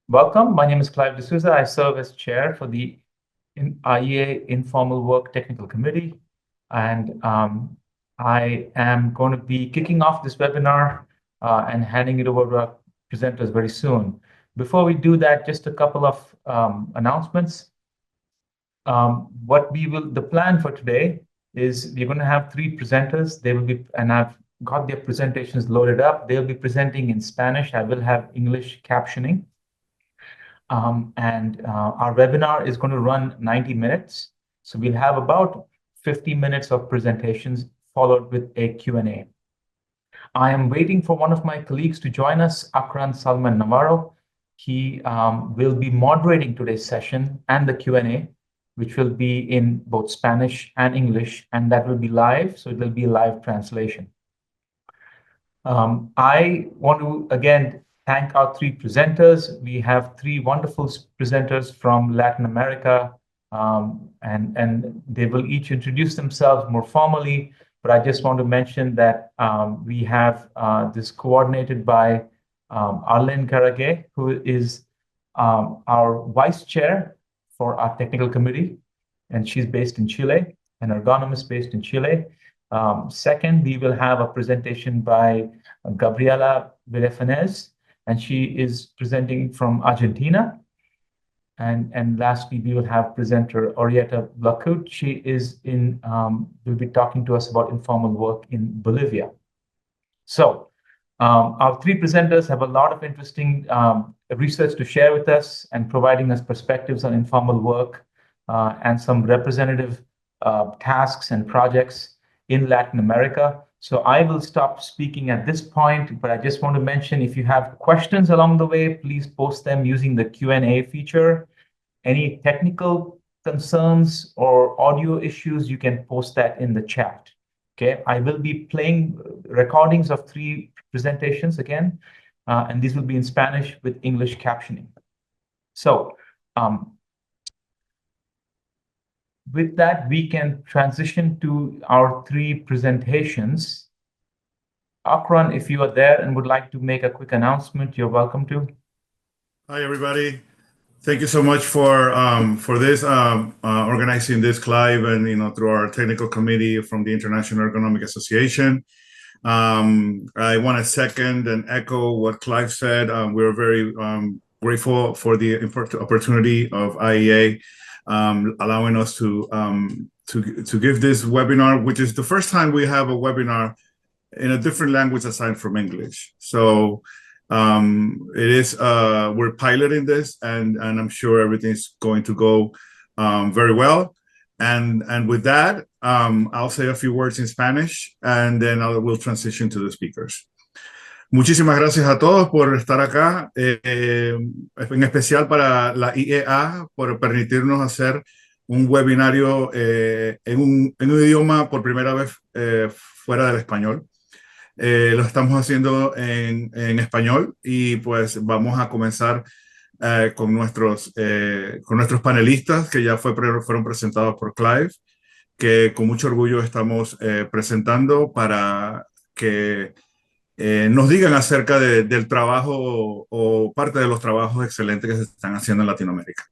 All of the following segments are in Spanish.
Welcome. My name is Clive D'Souza. I serve as chair for the IEA Informal Work Technical Committee, and I am going to be kicking off this webinar and handing it over to our presenters very soon. Before we do that, just a couple of announcements. The plan for today is we're going to have three presenters. They will be, and I've got their presentations loaded up. They'll be presenting in Spanish. I will have English captioning. Our webinar is going to run 90 minutes. So we'll have about 50 minutes of presentations followed with a Q&A. I am waiting for one of my colleagues to join us, Akran Salman Navarro. He will be moderating today's session and the Q&A, which will be in both Spanish and English, and that will be live, so it will be a live translation. I want to, again, thank our three presenters. We have three wonderful presenters from Latin America, and they will each introduce themselves more formally. But I just want to mention that we have this coordinated by Arlene Carague, who is our vice chair for our technical committee, and she's based in Chile, and Ergonom is based in Chile. Second, we will have a presentation by Gabriela Villafañez, and she is presenting from Argentina. And lastly, we will have presenter Orieta Blacut. She is will be talking to us about informal work in Bolivia. So our three presenters have a lot of interesting research to share with us and providing us perspectives on informal work and some representative tasks and projects in Latin America. So I will stop speaking at this point, but I just want to mention, if you have questions along the way, please post them using the Q&A feature. Any technical concerns or audio issues, you can post that in the chat. Okay, I will be playing recordings of three presentations again, and these will be in Spanish with English captioning. So with that, we can transition to our three presentations. Akran, if you are there and would like to make a quick announcement, you're welcome to. Hi, everybody. Thank you so much for this organizing this, Clive, and through our technical committee from the International Ergonomic Association. I want to second and echo what Clive said. We're very grateful for the opportunity of IEA allowing us to give this webinar, which is the first time we have a webinar in a different language aside from English. So it is we're piloting this, and I'm sure everything's going to go very well. And with that, I'll say a few words in Spanish, and then we'll transition to the speakers. Muchísimas gracias a todos por estar acá, en especial para la IEA por permitirnos hacer un webinario en un idioma por primera vez fuera del español. Lo estamos haciendo en español, y pues vamos a comenzar con nuestros panelistas que ya fueron presentados por Clive, que con mucho orgullo estamos presentando para que nos digan acerca del trabajo o parte de los trabajos excelentes que se están haciendo en Latinoamérica.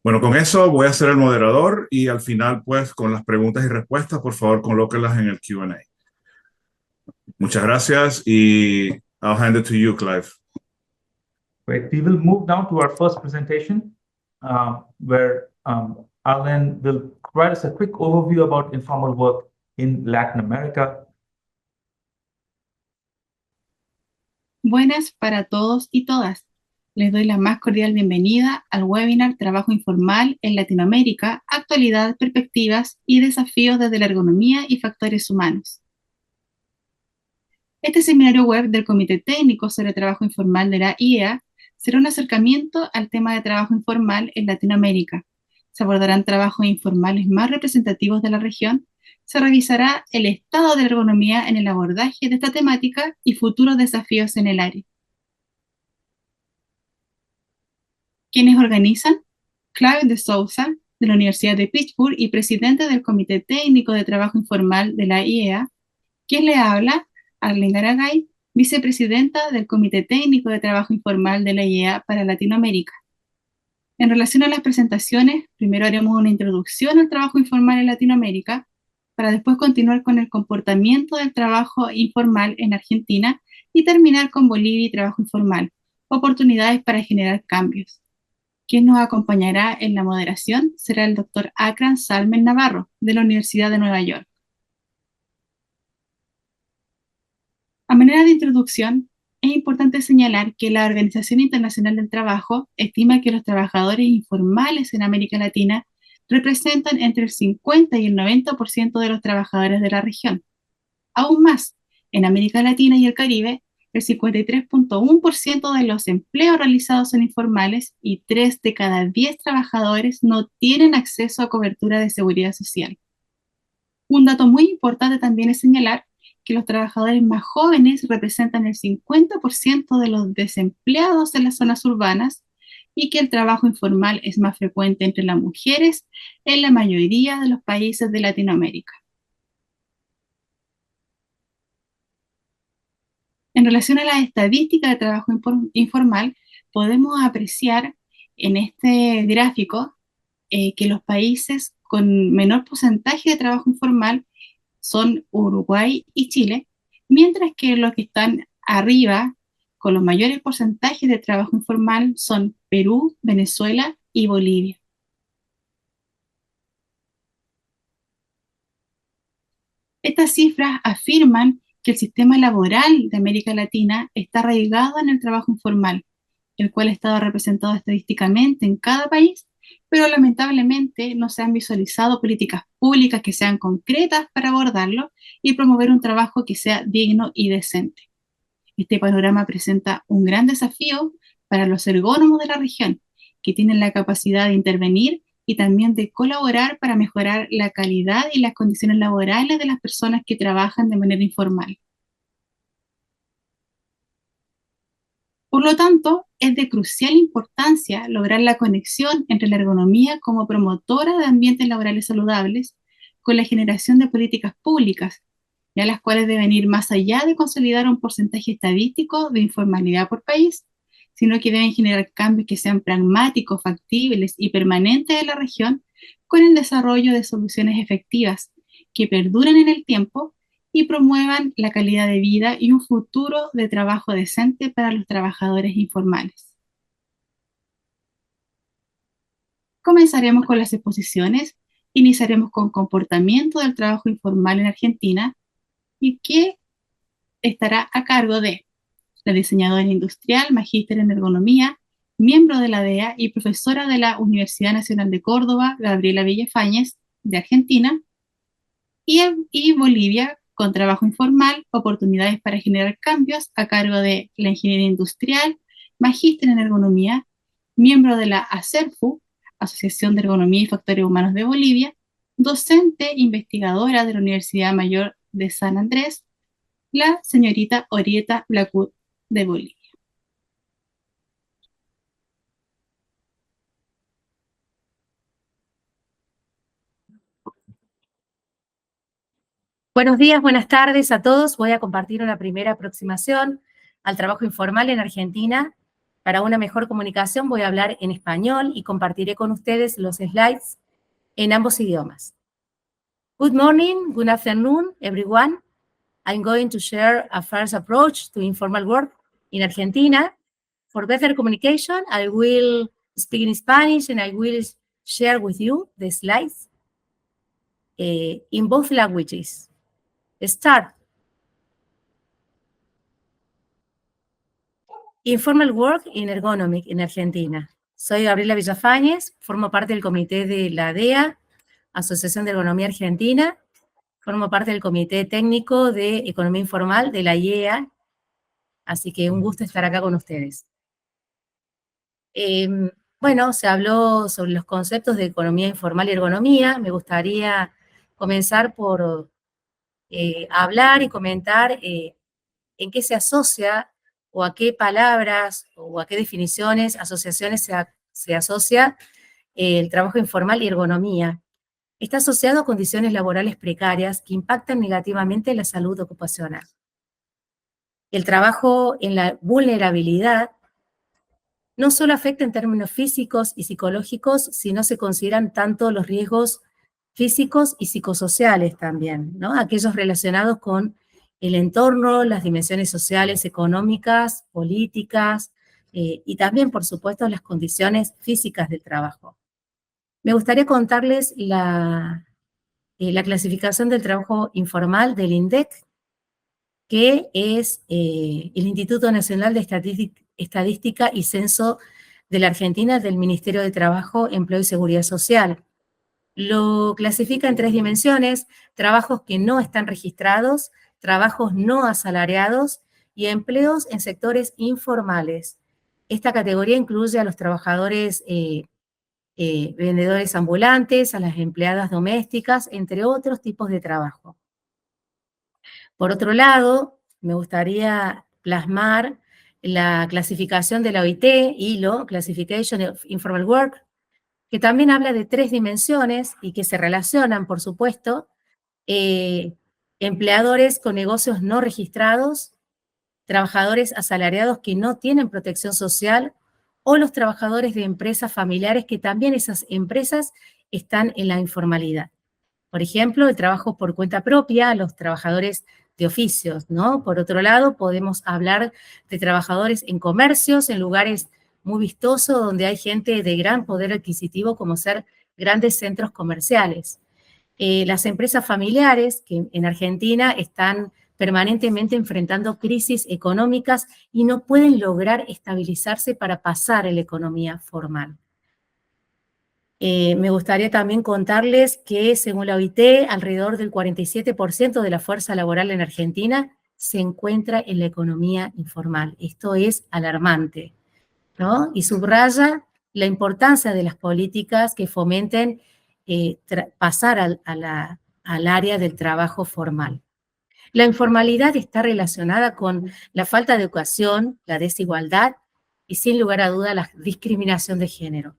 Bueno, con eso voy a ser el moderador, y al final, pues, con las preguntas y respuestas, por favor, colóquenlas en el Q&A. Muchas gracias, y I'll hand it to you, Clive. Great. We will move now to our first presentation, where Alan will provide us a quick overview about informal work in Latin America. Buenas para todos y todas. Les doy la más cordial bienvenida al webinar Trabajo Informal en Latinoamérica, Actualidad, Perspectivas y Desafíos desde la Ergonomía y Factores Humanos. Este seminario web del Comité Técnico sobre Trabajo Informal de la IEA será un acercamiento al tema de trabajo informal en Latinoamérica. Se abordarán trabajos informales más representativos de la región. Se revisará el estado de la ergonomía en el abordaje de esta temática y futuros desafíos en el área. ¿Quiénes organizan? Clive D'Souza, de la Universidad de Pittsburgh y presidente del Comité Técnico de Trabajo Informal de la IEA. ¿Quién le habla? Arlene Carague, vicepresidenta del Comité Técnico de Trabajo Informal de la IEA para Latinoamérica. En relación a las presentaciones, primero haremos una introducción al trabajo informal en Latinoamérica, para después continuar con el comportamiento del trabajo informal en Argentina y terminar con Bolivia y trabajo informal, oportunidades para generar cambios. Quien nos acompañará en la moderación será el doctor Akram Salmen Navarro, de la Universidad de Nueva York. A manera de introducción, es importante señalar que la Organización Internacional del Trabajo estima que los trabajadores informales en América Latina representan entre el 50 y el 90% de los trabajadores de la región. Aún más, en América Latina y el Caribe, el 53.1% de los empleos realizados son informales y 3 de cada 10 trabajadores no tienen acceso a cobertura de seguridad social. Un dato muy importante también es señalar que los trabajadores más jóvenes representan el 50% de los desempleados en las zonas urbanas y que el trabajo informal es más frecuente entre las mujeres en la mayoría de los países de Latinoamérica. En relación a las estadísticas de trabajo informal, podemos apreciar en este gráfico que los países con menor porcentaje de trabajo informal son Uruguay y Chile, mientras que los que están arriba con los mayores porcentajes de trabajo informal son Perú, Venezuela y Bolivia. Estas cifras afirman que el sistema laboral de América Latina está arraigado en el trabajo informal, el cual ha estado representado estadísticamente en cada país, pero lamentablemente no se han visualizado políticas públicas que sean concretas para abordarlo y promover un trabajo que sea digno y decente. Este panorama presenta un gran desafío para los ergónomos de la región, que tienen la capacidad de intervenir y también de colaborar para mejorar la calidad y las condiciones laborales de las personas que trabajan de manera informal. Por lo tanto, es de crucial importancia lograr la conexión entre la ergonomía como promotora de ambientes laborales saludables con la generación de políticas públicas, ya las cuales deben ir más allá de consolidar un porcentaje estadístico de informalidad por país, sino que deben generar cambios que sean pragmáticos, factibles y permanentes en la región, con el desarrollo de soluciones efectivas que perduren en el tiempo y promuevan la calidad de vida y un futuro de trabajo decente para los trabajadores informales. Comenzaremos con las exposiciones. Iniciaremos con comportamiento del trabajo informal en Argentina y que estará a cargo de la diseñadora industrial, magíster en ergonomía, miembro de la DEA y profesora de la Universidad Nacional de Córdoba, Gabriela Villafañez, de Argentina, y Bolivia, con trabajo informal, oportunidades para generar cambios, a cargo de la ingeniería industrial, magíster en ergonomía, miembro de la ACERFU, Asociación de Ergonomía y Factores Humanos de Bolivia, docente investigadora de la Universidad Mayor de San Andrés, la señorita Orieta Blacut de Bolivia. Buenos días, buenas tardes a todos. Voy a compartir una primera aproximación al trabajo informal en Argentina. Para una mejor comunicación voy a hablar en español y compartiré con ustedes los slides en ambos idiomas. Good morning, good afternoon, everyone. I'm going to share a first approach to informal work in Argentina. For better communication, I will speak in Spanish and I will share with you the slides in both languages. Start. Informal Work in Ergonomic en Argentina. Soy Gabriela Villafañez, formo parte del comité de la DEA, Asociación de Ergonomía Argentina, formo parte del comité técnico de Economía Informal de la IEA, así que un gusto estar acá con ustedes. Bueno, se habló sobre los conceptos de economía informal y ergonomía. Me gustaría comenzar por hablar y comentar en qué se asocia o a qué palabras o a qué definiciones, asociaciones se asocia el trabajo informal y ergonomía. Está asociado a condiciones laborales precarias que impactan negativamente la salud ocupacional. El trabajo en la vulnerabilidad no solo afecta en términos físicos y psicológicos, sino se consideran tanto los riesgos físicos y psicosociales también, ¿no? Aquellos relacionados con el entorno, las dimensiones sociales, económicas, políticas, y también, por supuesto, las condiciones físicas del trabajo. Me gustaría contarles la clasificación del trabajo informal del INDEC, que es el Instituto Nacional de Estadística y Censo de la Argentina, del Ministerio de Trabajo, Empleo y Seguridad Social. Lo clasifica en 3 dimensiones: trabajos que no están registrados, trabajos no asalariados y empleos en sectores informales. Esta categoría incluye a los trabajadores vendedores ambulantes, a las empleadas domésticas, entre otros tipos de trabajo. Por otro lado, me gustaría plasmar la clasificación de la OIT, ILO, Classification of Informal Work, que también habla de 3 dimensiones y que se relacionan, por supuesto, empleadores con negocios no registrados, trabajadores asalariados que no tienen protección social, o los trabajadores de empresas familiares, que también esas empresas están en la informalidad. Por ejemplo, el trabajo por cuenta propia, los trabajadores de oficios, ¿no? Por otro lado, podemos hablar de trabajadores en comercios, en lugares muy vistosos, donde hay gente de gran poder adquisitivo, como ser grandes centros comerciales. Las empresas familiares, que en Argentina están permanentemente enfrentando crisis económicas y no pueden lograr estabilizarse para pasar a la economía formal. Me gustaría también contarles que, según la OIT, alrededor del 47% de la fuerza laboral en Argentina se encuentra en la economía informal. Esto es alarmante, ¿no? Y subraya la importancia de las políticas que fomenten pasar al área del trabajo formal. La informalidad está relacionada con la falta de educación, la desigualdad y, sin lugar a duda, la discriminación de género.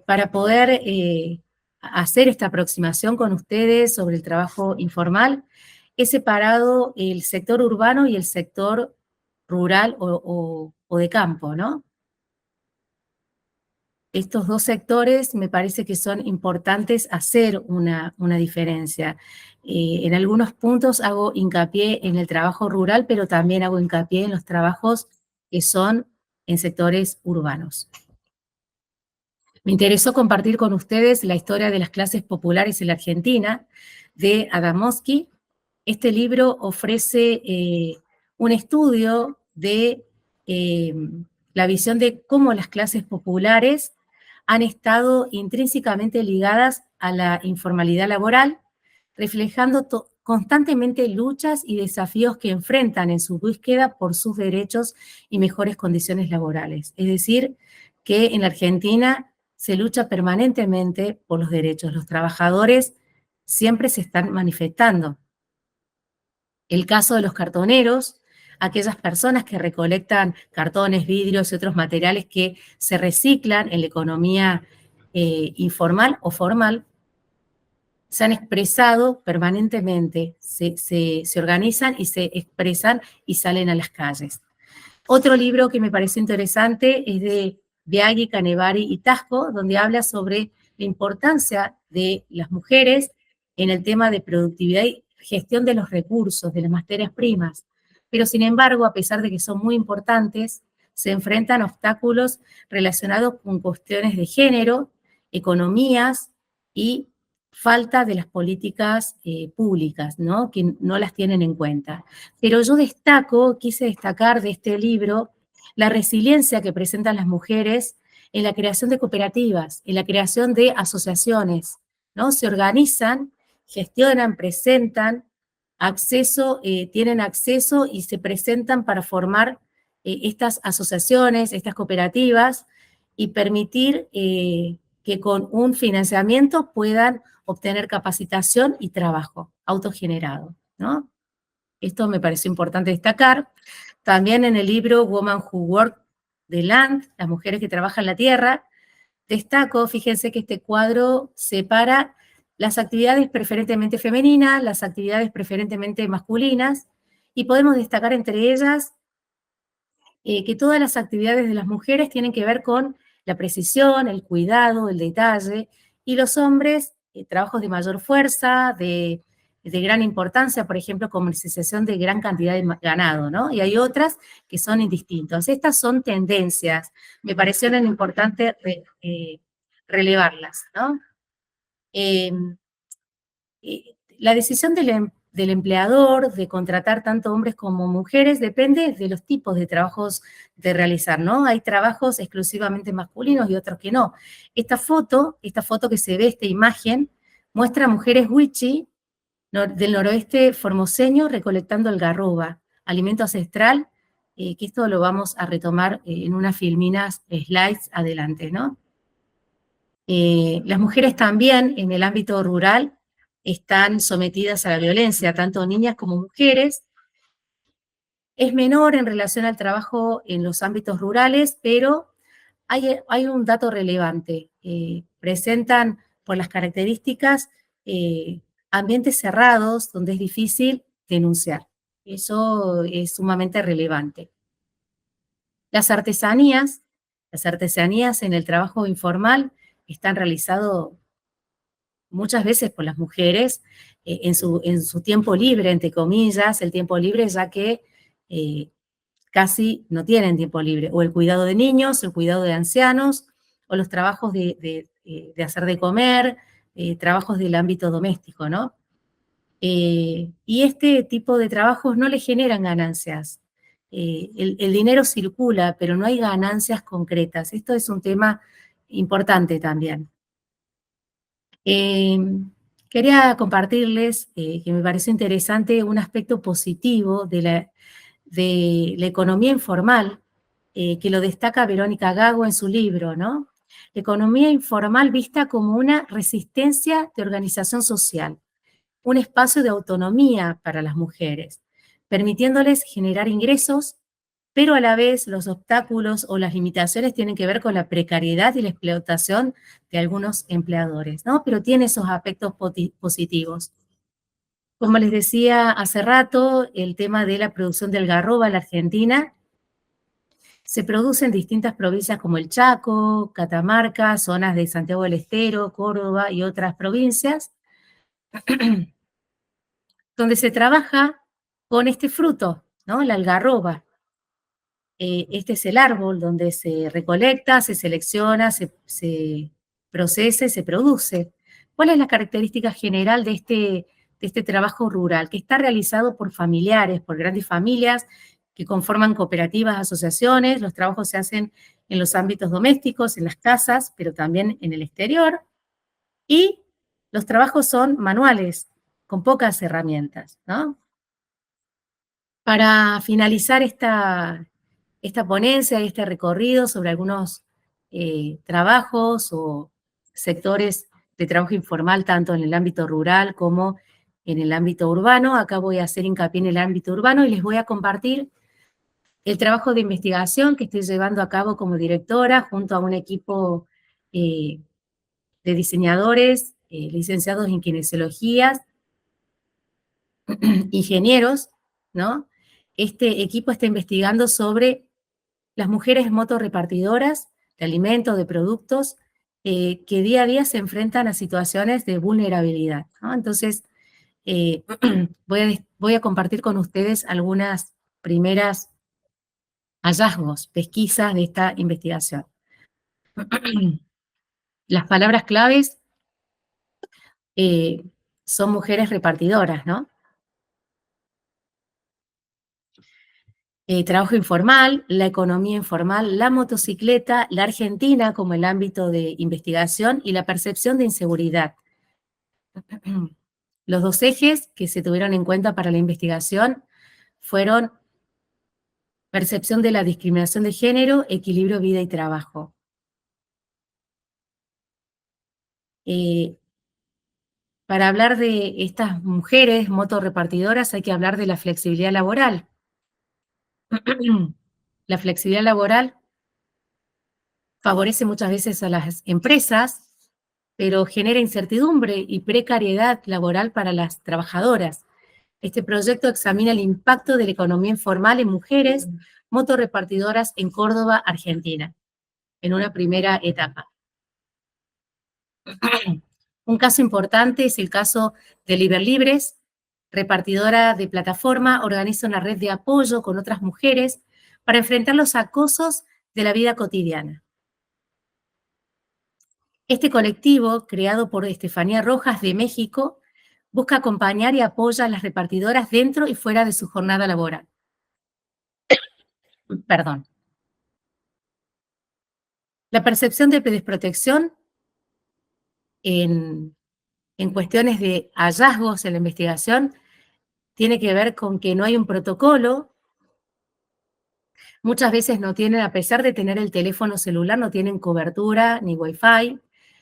Para poder hacer esta aproximación con ustedes sobre el trabajo informal, he separado el sector urbano y el sector rural o de campo, ¿no? Estos 2 sectores me parece que son importantes hacer una diferencia. En algunos puntos hago hincapié en el trabajo rural, pero también hago hincapié en los trabajos que son en sectores urbanos. Me interesó compartir con ustedes la historia de las clases populares en la Argentina, de Adamowski. Este libro ofrece un estudio de la visión de cómo las clases populares han estado intrínsecamente ligadas a la informalidad laboral, reflejando constantemente luchas y desafíos que enfrentan en su búsqueda por sus derechos y mejores condiciones laborales. Es decir, que en la Argentina se lucha permanentemente por los derechos. Los trabajadores siempre se están manifestando. El caso de los cartoneros, aquellas personas que recolectan cartones, vidrios y otros materiales que se reciclan en la economía informal o formal, se han expresado permanentemente, se organizan y se expresan y salen a las calles. Otro libro que me pareció interesante es de Biaggi, Canevari y Tasco, donde habla sobre la importancia de las mujeres en el tema de productividad y gestión de los recursos, de las materias primas. Pero, sin embargo, a pesar de que son muy importantes, se enfrentan a obstáculos relacionados con cuestiones de género, economías y falta de las políticas públicas, ¿no? Que no las tienen en cuenta. Pero yo quise destacar de este libro la resiliencia que presentan las mujeres en la creación de cooperativas, en la creación de asociaciones, ¿no? Se organizan, gestionan, presentan tienen acceso y se presentan para formar estas asociaciones, estas cooperativas, y permitir que con un financiamiento puedan obtener capacitación y trabajo autogenerado, ¿no? Esto me pareció importante destacar. También en el libro Women Who Work the Land, las mujeres que trabajan la tierra, destaco, fíjense que este cuadro separa las actividades preferentemente femeninas, las actividades preferentemente masculinas, y podemos destacar entre ellas que todas las actividades de las mujeres tienen que ver con la precisión, el cuidado, el detalle, y los hombres, trabajos de mayor fuerza, de gran importancia, por ejemplo, comercialización de gran cantidad de ganado, ¿no? Y hay otras que son indistintas. Estas son tendencias, me parecieron importante relevarlas, ¿no? La decisión del empleador de contratar tanto hombres como mujeres depende de los tipos de trabajos de realizar, ¿no? Hay trabajos exclusivamente masculinos y otros que no. Esta foto que se ve, esta imagen, muestra a mujeres wichí del noroeste formoseño recolectando algarroba, alimento ancestral, que esto lo vamos a retomar en unas filminas slides adelante, ¿no? Las mujeres también en el ámbito rural están sometidas a la violencia, tanto niñas como mujeres. Es menor en relación al trabajo en los ámbitos rurales, pero hay un dato relevante. Presentan, por las características, ambientes cerrados donde es difícil denunciar. Eso es sumamente relevante. Las artesanías en el trabajo informal están realizadas muchas veces por las mujeres en su tiempo libre, entre comillas, el tiempo libre, ya que casi no tienen tiempo libre, o el cuidado de niños, el cuidado de ancianos, o los trabajos de hacer de comer, trabajos del ámbito doméstico, ¿no? Y este tipo de trabajos no le generan ganancias. El dinero circula, pero no hay ganancias concretas. Esto es un tema importante también. Quería compartirles que me pareció interesante un aspecto positivo de la economía informal, que lo destaca Verónica Gago en su libro, ¿no? La economía informal vista como una resistencia de organización social, un espacio de autonomía para las mujeres, permitiéndoles generar ingresos, pero a la vez los obstáculos o las limitaciones tienen que ver con la precariedad y la explotación de algunos empleadores, ¿no? Pero tiene esos aspectos positivos. Como les decía hace rato, el tema de la producción del algarroba en la Argentina se produce en distintas provincias como el Chaco, Catamarca, zonas de Santiago del Estero, Córdoba y otras provincias, donde se trabaja con este fruto, ¿no? La algarroba. Este es el árbol donde se recolecta, se selecciona, se procesa y se produce. ¿Cuál es la característica general de este trabajo rural? Que está realizado por familiares, por grandes familias que conforman cooperativas, asociaciones. Los trabajos se hacen en los ámbitos domésticos, en las casas, pero también en el exterior. Y los trabajos son manuales, con pocas herramientas, ¿no? Para finalizar esta ponencia y este recorrido sobre algunos trabajos o sectores de trabajo informal, tanto en el ámbito rural como en el ámbito urbano. Acá voy a hacer hincapié en el ámbito urbano y les voy a compartir el trabajo de investigación que estoy llevando a cabo como directora junto a un equipo de diseñadores, licenciados en kinesiología, ingenieros, ¿no? Este equipo está investigando sobre las mujeres motorrepartidoras de alimentos, de productos, que día a día se enfrentan a situaciones de vulnerabilidad, ¿no? Entonces, voy a compartir con ustedes algunas primeras hallazgos, pesquisas de esta investigación. Las palabras claves son mujeres repartidoras, ¿no? Trabajo informal, la economía informal, la motocicleta, la Argentina como el ámbito de investigación y la percepción de inseguridad. Los dos ejes que se tuvieron en cuenta para la investigación fueron percepción de la discriminación de género, equilibrio vida y trabajo. Para hablar de estas mujeres motorrepartidoras hay que hablar de la flexibilidad laboral. La flexibilidad laboral favorece muchas veces a las empresas pero genera incertidumbre y precariedad laboral para las trabajadoras. Este proyecto examina el impacto de la economía informal en mujeres motorrepartidoras en Córdoba, Argentina, en una primera etapa. Un caso importante es el caso de Liberlibres, repartidora de plataforma, organiza una red de apoyo con otras mujeres para enfrentar los acosos de la vida cotidiana. Este colectivo, creado por Estefanía Rojas de México, busca acompañar y apoya a las repartidoras dentro y fuera de su jornada laboral. Perdón. La percepción de desprotección en cuestiones de hallazgos en la investigación tiene que ver con que no hay un protocolo. Muchas veces no tienen, a pesar de tener el teléfono celular, no tienen cobertura ni wifi,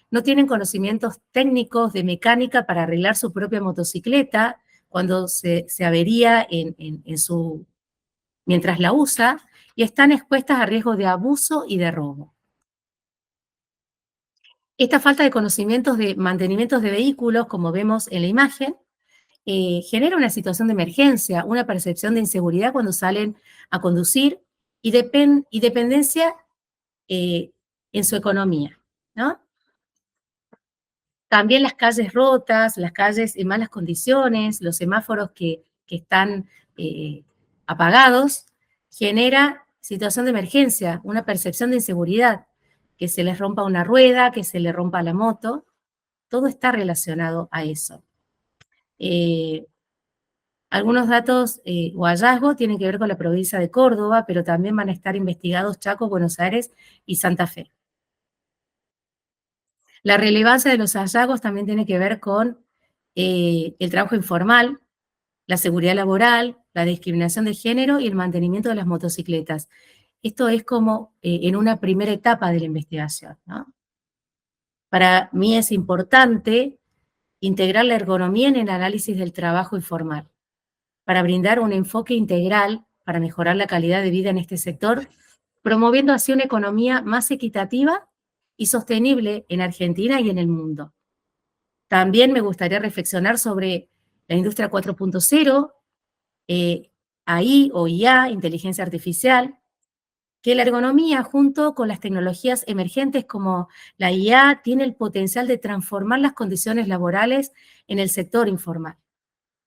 no tienen conocimientos técnicos de mecánica para arreglar su propia motocicleta cuando se avería mientras la usa, y están expuestas a riesgo de abuso y de robo. Esta falta de conocimientos de mantenimientos de vehículos, como vemos en la imagen, genera una situación de emergencia, una percepción de inseguridad cuando salen a conducir y dependencia en su economía, ¿no? También las calles rotas, las calles en malas condiciones, los semáforos que están apagados, genera situación de emergencia, una percepción de inseguridad, que se les rompa una rueda, que se le rompa la moto, todo está relacionado a eso. Algunos datos o hallazgos tienen que ver con la provincia de Córdoba, pero también van a estar investigados Chaco, Buenos Aires y Santa Fe. La relevancia de los hallazgos también tiene que ver con el trabajo informal, la seguridad laboral, la discriminación de género y el mantenimiento de las motocicletas. Esto es como en una primera etapa de la investigación, ¿no? Para mí es importante integrar la ergonomía en el análisis del trabajo informal, para brindar un enfoque integral para mejorar la calidad de vida en este sector, promoviendo así una economía más equitativa y sostenible en Argentina y en el mundo. También me gustaría reflexionar sobre la industria 4.0, AI o IA, inteligencia artificial, que la ergonomía junto con las tecnologías emergentes como la IA tiene el potencial de transformar las condiciones laborales en el sector informal.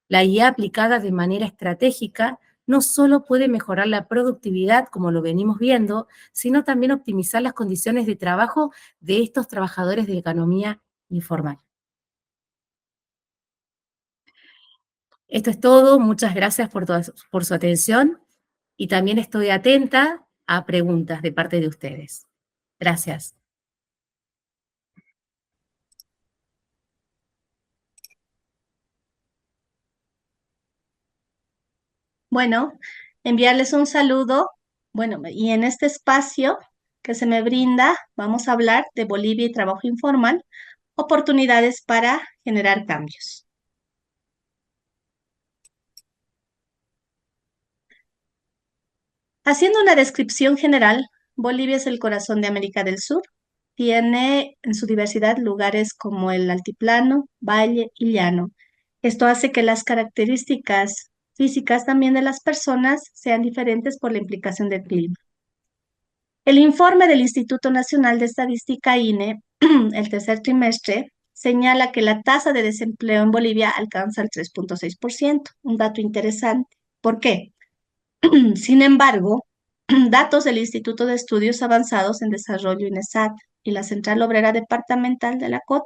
La IA aplicada de manera estratégica no solo puede mejorar la productividad, como lo venimos viendo, sino también optimizar las condiciones de trabajo de estos trabajadores de la economía informal. Esto es todo, muchas gracias por su atención y también estoy atenta a preguntas de parte de ustedes. Gracias. Bueno, enviarles un saludo. Bueno, y en este espacio que se me brinda, vamos a hablar de Bolivia y trabajo informal, oportunidades para generar cambios. Haciendo una descripción general, Bolivia es el corazón de América del Sur. Tiene en su diversidad lugares como el altiplano, valle y llano. Esto hace que las características físicas también de las personas sean diferentes por la implicación del clima. El informe del Instituto Nacional de Estadística, INE, el tercer trimestre, señala que la tasa de desempleo en Bolivia alcanza el 3.6%, un dato interesante. ¿Por qué? Sin embargo, datos del Instituto de Estudios Avanzados en Desarrollo INESAT y la Central Obrera Departamental de la COT,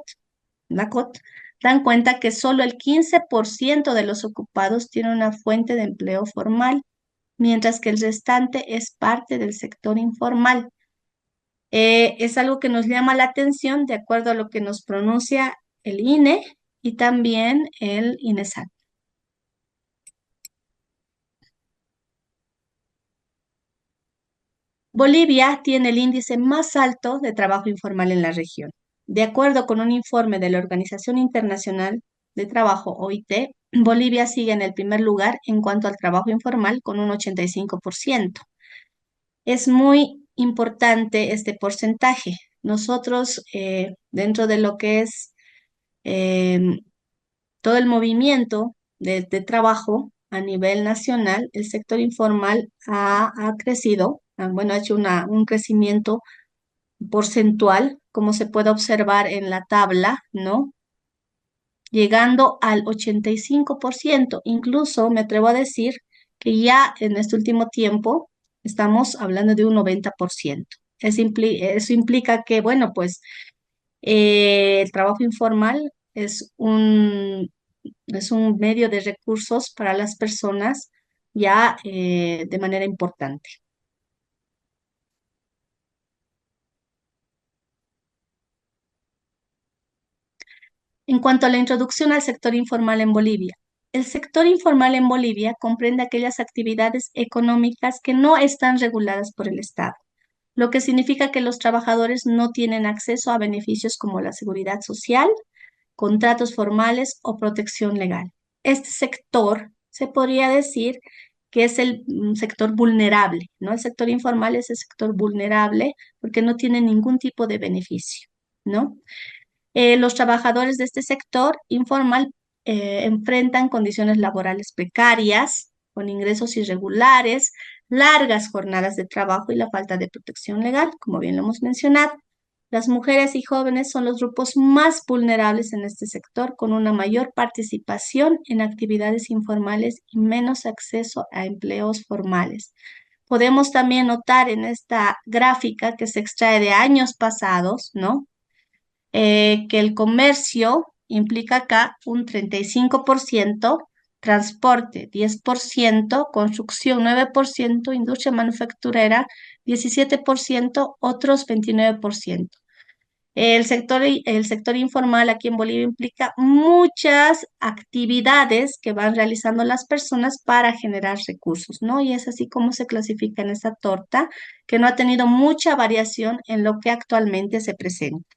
dan cuenta que solo el 15% de los ocupados tiene una fuente de empleo formal, mientras que el restante es parte del sector informal. Es algo que nos llama la atención de acuerdo a lo que nos pronuncia el INE y también el INESAT. Bolivia tiene el índice más alto de trabajo informal en la región. De acuerdo con un informe de la Organización Internacional de Trabajo, OIT, Bolivia sigue en el primer lugar en cuanto al trabajo informal con un 85%. Es muy importante este porcentaje, nosotros dentro de lo que es todo el movimiento de trabajo a nivel nacional, el sector informal ha crecido, bueno, ha hecho un crecimiento porcentual, como se puede observar en la tabla, ¿no? Llegando al 85%. Incluso me atrevo a decir que ya en este último tiempo estamos hablando de un 90%. Eso implica que, bueno, pues el trabajo informal es un medio de recursos para las personas ya de manera importante. En cuanto a la introducción al sector informal en Bolivia, el sector informal en Bolivia comprende aquellas actividades económicas que no están reguladas por el Estado, lo que significa que los trabajadores no tienen acceso a beneficios como la seguridad social, contratos formales o protección legal. Este sector se podría decir que es el sector vulnerable, ¿no? El sector informal es el sector vulnerable porque no tiene ningún tipo de beneficio, ¿no? Los trabajadores de este sector informal enfrentan condiciones laborales precarias, con ingresos irregulares, largas jornadas de trabajo y la falta de protección legal, como bien lo hemos mencionado. Las mujeres y jóvenes son los grupos más vulnerables en este sector, con una mayor participación en actividades informales y menos acceso a empleos formales. Podemos también notar en esta gráfica que se extrae de años pasados, ¿no? Que el comercio implica acá un 35%, transporte 10%, construcción 9%, industria manufacturera 17%, otros 29%. El sector informal aquí en Bolivia implica muchas actividades que van realizando las personas para generar recursos, ¿no? Y es así como se clasifica en esta torta, que no ha tenido mucha variación en lo que actualmente se presenta.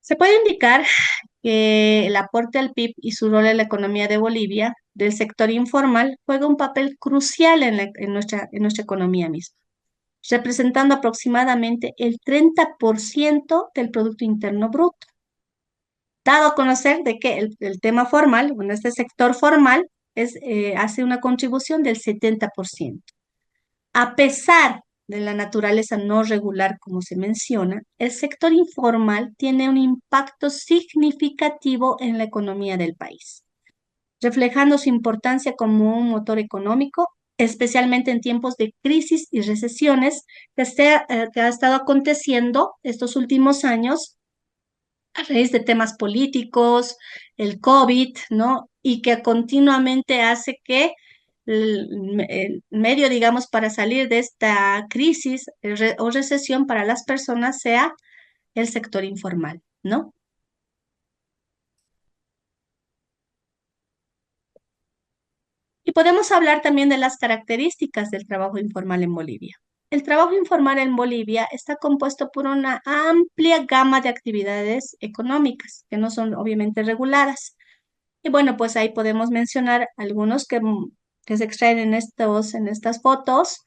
Se puede indicar que el aporte al PIB y su rol en la economía de Bolivia del sector informal juega un papel crucial en nuestra economía misma, representando aproximadamente el 30% del Producto Interno Bruto. Dado a conocer de que el tema formal, bueno, este sector formal hace una contribución del 70%. A pesar de la naturaleza no regular, como se menciona, el sector informal tiene un impacto significativo en la economía del país, reflejando su importancia como un motor económico, especialmente en tiempos de crisis y recesiones que ha estado aconteciendo estos últimos años a raíz de temas políticos, el COVID, ¿no? Y que continuamente hace que el medio, digamos, para salir de esta crisis o recesión para las personas sea el sector informal, ¿no? Y podemos hablar también de las características del trabajo informal en Bolivia. El trabajo informal en Bolivia está compuesto por una amplia gama de actividades económicas que no son obviamente reguladas. Y bueno, pues ahí podemos mencionar algunos que se extraen en estas fotos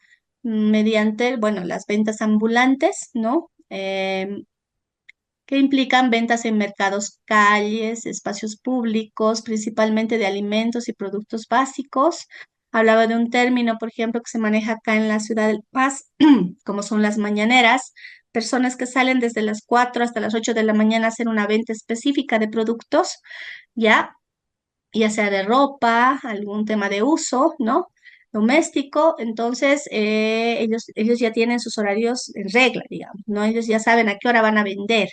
mediante, bueno, las ventas ambulantes, ¿no? Que implican ventas en mercados, calles, espacios públicos, principalmente de alimentos y productos básicos. Hablaba de un término, por ejemplo, que se maneja acá en la ciudad de La Paz, como son las mañaneras, personas que salen desde las 4 hasta las 8 de la mañana a hacer una venta específica de productos, ya sea de ropa, algún tema de uso, ¿no? Doméstico, entonces ellos ya tienen sus horarios en regla, digamos, ¿no? Ellos ya saben a qué hora van a vender.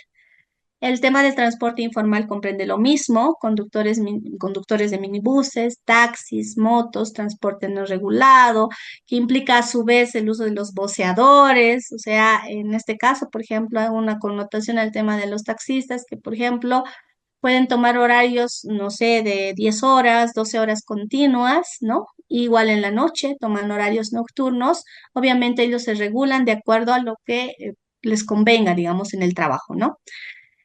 El tema del transporte informal comprende lo mismo, conductores de minibuses, taxis, motos, transporte no regulado, que implica a su vez el uso de los voceadores, o sea, en este caso, por ejemplo, hay una connotación al tema de los taxistas, que por ejemplo pueden tomar horarios, no sé, de 10 horas, 12 horas continuas, ¿no? Igual en la noche, toman horarios nocturnos, obviamente ellos se regulan de acuerdo a lo que les convenga, digamos, en el trabajo, ¿no?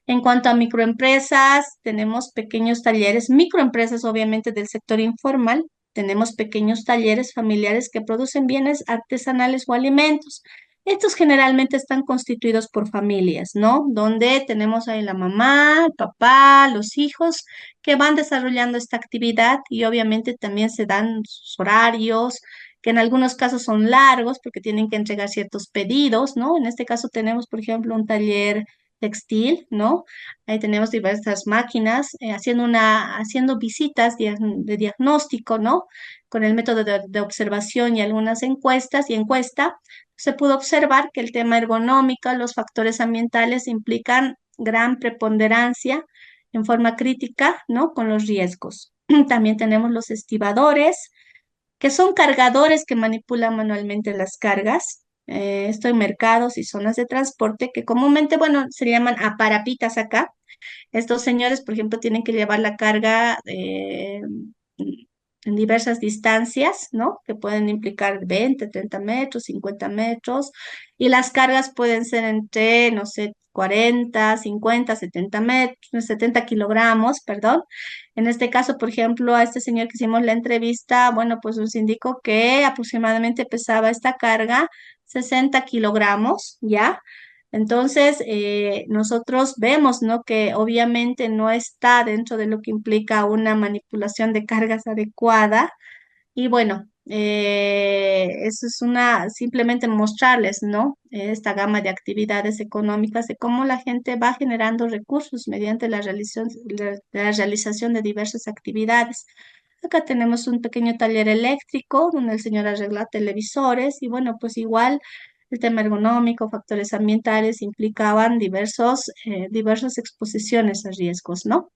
En cuanto a microempresas, tenemos pequeños talleres, microempresas obviamente del sector informal, tenemos pequeños talleres familiares que producen bienes artesanales o alimentos. Estos generalmente están constituidos por familias, ¿no? Donde tenemos ahí la mamá, el papá, los hijos que van desarrollando esta actividad y obviamente también se dan sus horarios, que en algunos casos son largos porque tienen que entregar ciertos pedidos, ¿no? En este caso tenemos, por ejemplo, un taller textil, ¿no? Ahí tenemos diversas máquinas haciendo visitas de diagnóstico, ¿no? Con el método de observación y algunas encuestas y encuesta, se pudo observar que el tema ergonómico, los factores ambientales implican gran preponderancia en forma crítica, ¿no? Con los riesgos. También tenemos los estibadores, que son cargadores que manipulan manualmente las cargas. Esto en mercados y zonas de transporte que comúnmente, bueno, se llaman aparapitas acá. Estos señores, por ejemplo, tienen que llevar la carga en diversas distancias, ¿no? Que pueden implicar 20, 30 metros, 50 metros, y las cargas pueden ser entre, no sé, 40, 50, 70 metros, 70 kilogramos, perdón. En este caso, por ejemplo, a este señor que hicimos la entrevista, bueno, pues nos indicó que aproximadamente pesaba esta carga 60 kilogramos, ¿ya? Entonces, nosotros vemos, ¿no? Que obviamente no está dentro de lo que implica una manipulación de cargas adecuada. Y bueno, eso es simplemente mostrarles, ¿no? Esta gama de actividades económicas, de cómo la gente va generando recursos mediante la realización de diversas actividades. Acá tenemos un pequeño taller eléctrico donde el señor arregla televisores y bueno, pues igual el tema ergonómico, factores ambientales implicaban diversas exposiciones a riesgos, ¿no?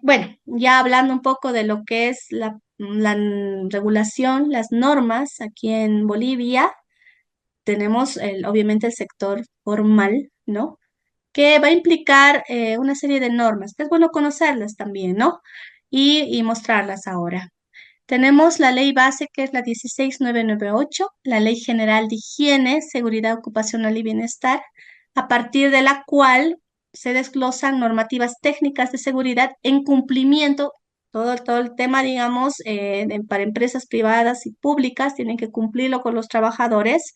Bueno, ya hablando un poco de lo que es la regulación, las normas aquí en Bolivia, tenemos obviamente el sector formal, ¿no? Que va a implicar una serie de normas, que es bueno conocerlas también, ¿no? Y mostrarlas ahora. Tenemos la ley base que es la 16998, la Ley General de Higiene, Seguridad Ocupacional y Bienestar, a partir de la cual se desglosan normativas técnicas de seguridad en cumplimiento, todo el tema, digamos, para empresas privadas y públicas, tienen que cumplirlo con los trabajadores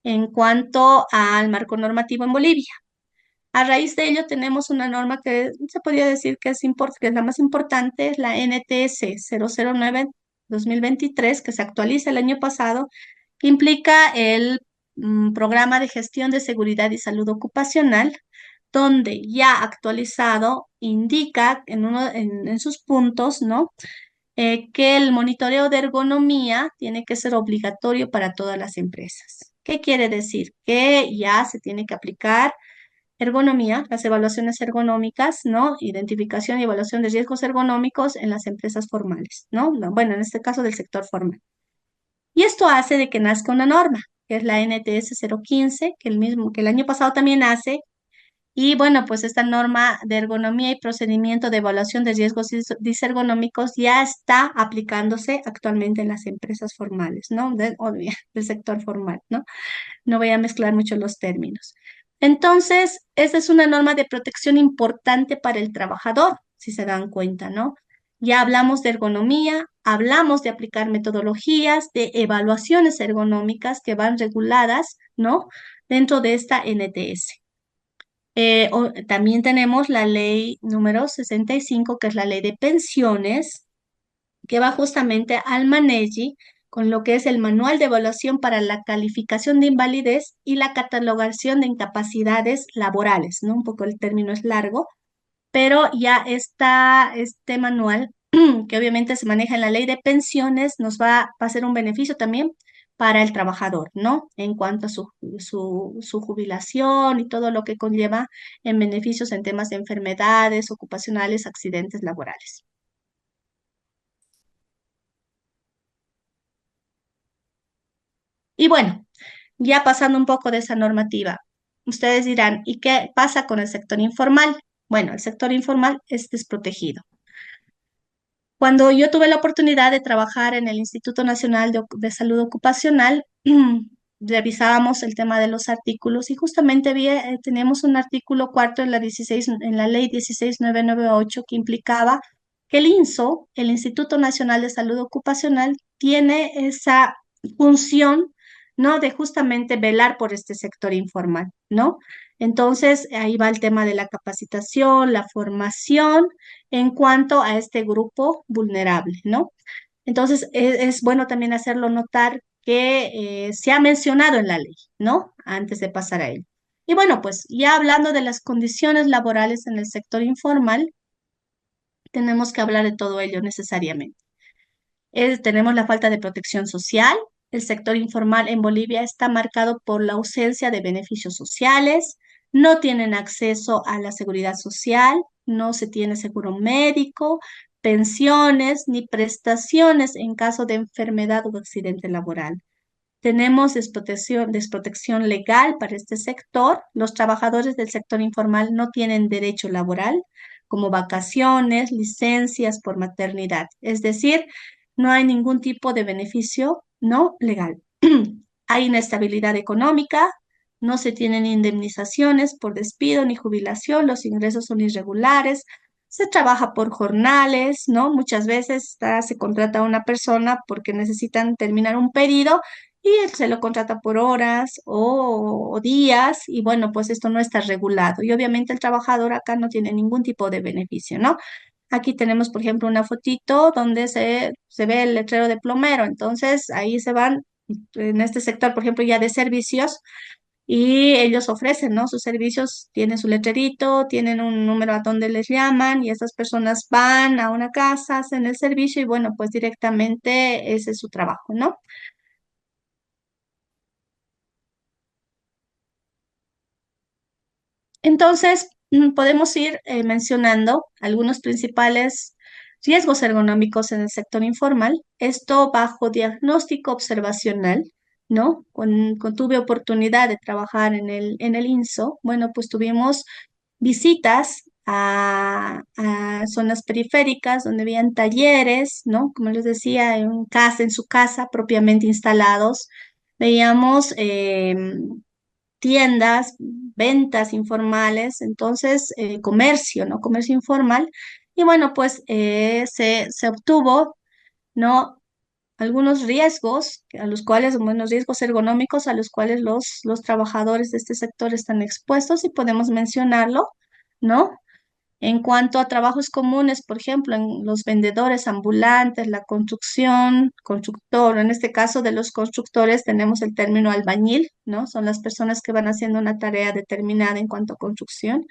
en cuanto al marco normativo en Bolivia. A raíz de ello tenemos una norma que se podría decir que que es la más importante, es la NTS 009-2023, que se actualiza el año pasado, que implica el Programa de Gestión de Seguridad y Salud Ocupacional, donde ya actualizado indica en sus puntos, ¿no? Que el monitoreo de ergonomía tiene que ser obligatorio para todas las empresas. ¿Qué quiere decir? Que ya se tiene que aplicar ergonomía, las evaluaciones ergonómicas, ¿no? Identificación y evaluación de riesgos ergonómicos en las empresas formales, ¿no? Bueno, en este caso del sector formal. Y esto hace de que nazca una norma, que es la NTS 015, que el año pasado también nace. Y bueno, pues esta norma de ergonomía y procedimiento de evaluación de riesgos disergonómicos ya está aplicándose actualmente en las empresas formales, ¿no? Del sector formal, ¿no? No voy a mezclar mucho los términos. Entonces, esta es una norma de protección importante para el trabajador, si se dan cuenta, ¿no? Ya hablamos de ergonomía, hablamos de aplicar metodologías, de evaluaciones ergonómicas que van reguladas, ¿no? Dentro de esta NTS. También tenemos la ley número 65, que es la ley de pensiones, que va justamente al MANEGI con lo que es el Manual de Evaluación para la Calificación de Invalidez y la Catalogación de Incapacidades Laborales, ¿no? Un poco el término es largo, pero ya está este manual, que obviamente se maneja en la ley de pensiones, va a ser un beneficio también para el trabajador, ¿no? En cuanto a su jubilación y todo lo que conlleva en beneficios en temas de enfermedades ocupacionales, accidentes laborales. Y bueno, ya pasando un poco de esa normativa, ustedes dirán, ¿y qué pasa con el sector informal? Bueno, el sector informal es desprotegido. Cuando yo tuve la oportunidad de trabajar en el Instituto Nacional de Salud Ocupacional, revisábamos el tema de los artículos y justamente teníamos un artículo cuarto en en la ley 16998 que implicaba que el INSO, el Instituto Nacional de Salud Ocupacional, tiene esa función, ¿no? De justamente velar por este sector informal, ¿no? Entonces, ahí va el tema de la capacitación, la formación en cuanto a este grupo vulnerable, ¿no? Entonces, es bueno también hacerlo notar que se ha mencionado en la ley, ¿no? Antes de pasar a ello. Y bueno, pues ya hablando de las condiciones laborales en el sector informal, tenemos que hablar de todo ello necesariamente. Tenemos la falta de protección social. El sector informal en Bolivia está marcado por la ausencia de beneficios sociales, no tienen acceso a la seguridad social, no se tiene seguro médico, pensiones ni prestaciones en caso de enfermedad o accidente laboral. Tenemos desprotección legal para este sector. Los trabajadores del sector informal no tienen derecho laboral, como vacaciones, licencias por maternidad. Es decir, no hay ningún tipo de beneficio no legal. Hay inestabilidad económica, no se tienen indemnizaciones por despido ni jubilación, los ingresos son irregulares, se trabaja por jornales, ¿no? Muchas veces se contrata a una persona porque necesitan terminar un pedido y él se lo contrata por horas o días y bueno, pues esto no está regulado y obviamente el trabajador acá no tiene ningún tipo de beneficio, ¿no? Aquí tenemos, por ejemplo, una fotito donde se ve el letrero de plomero, entonces ahí se van, en este sector, por ejemplo, ya de servicios, y ellos ofrecen, ¿no? Sus servicios, tienen su letrerito, tienen un número a donde les llaman y estas personas van a una casa, hacen el servicio y bueno, pues directamente ese es su trabajo, ¿no? Entonces, podemos ir mencionando algunos principales riesgos ergonómicos en el sector informal, esto bajo diagnóstico observacional, ¿no? Tuve oportunidad de trabajar en en el INSO, bueno, pues tuvimos visitas a zonas periféricas donde habían talleres, ¿no? Como les decía, en su casa propiamente instalados. Veíamos tiendas, ventas informales, entonces comercio, ¿no? Comercio informal. Y bueno, pues se obtuvo, ¿no? Algunos riesgos a los cuales, bueno, riesgos ergonómicos a los cuales los trabajadores de este sector están expuestos y podemos mencionarlo, ¿no? En cuanto a trabajos comunes, por ejemplo, en los vendedores ambulantes, la construcción, constructor, en este caso de los constructores tenemos el término albañil, ¿no? Son las personas que van haciendo una tarea determinada en cuanto a construcción,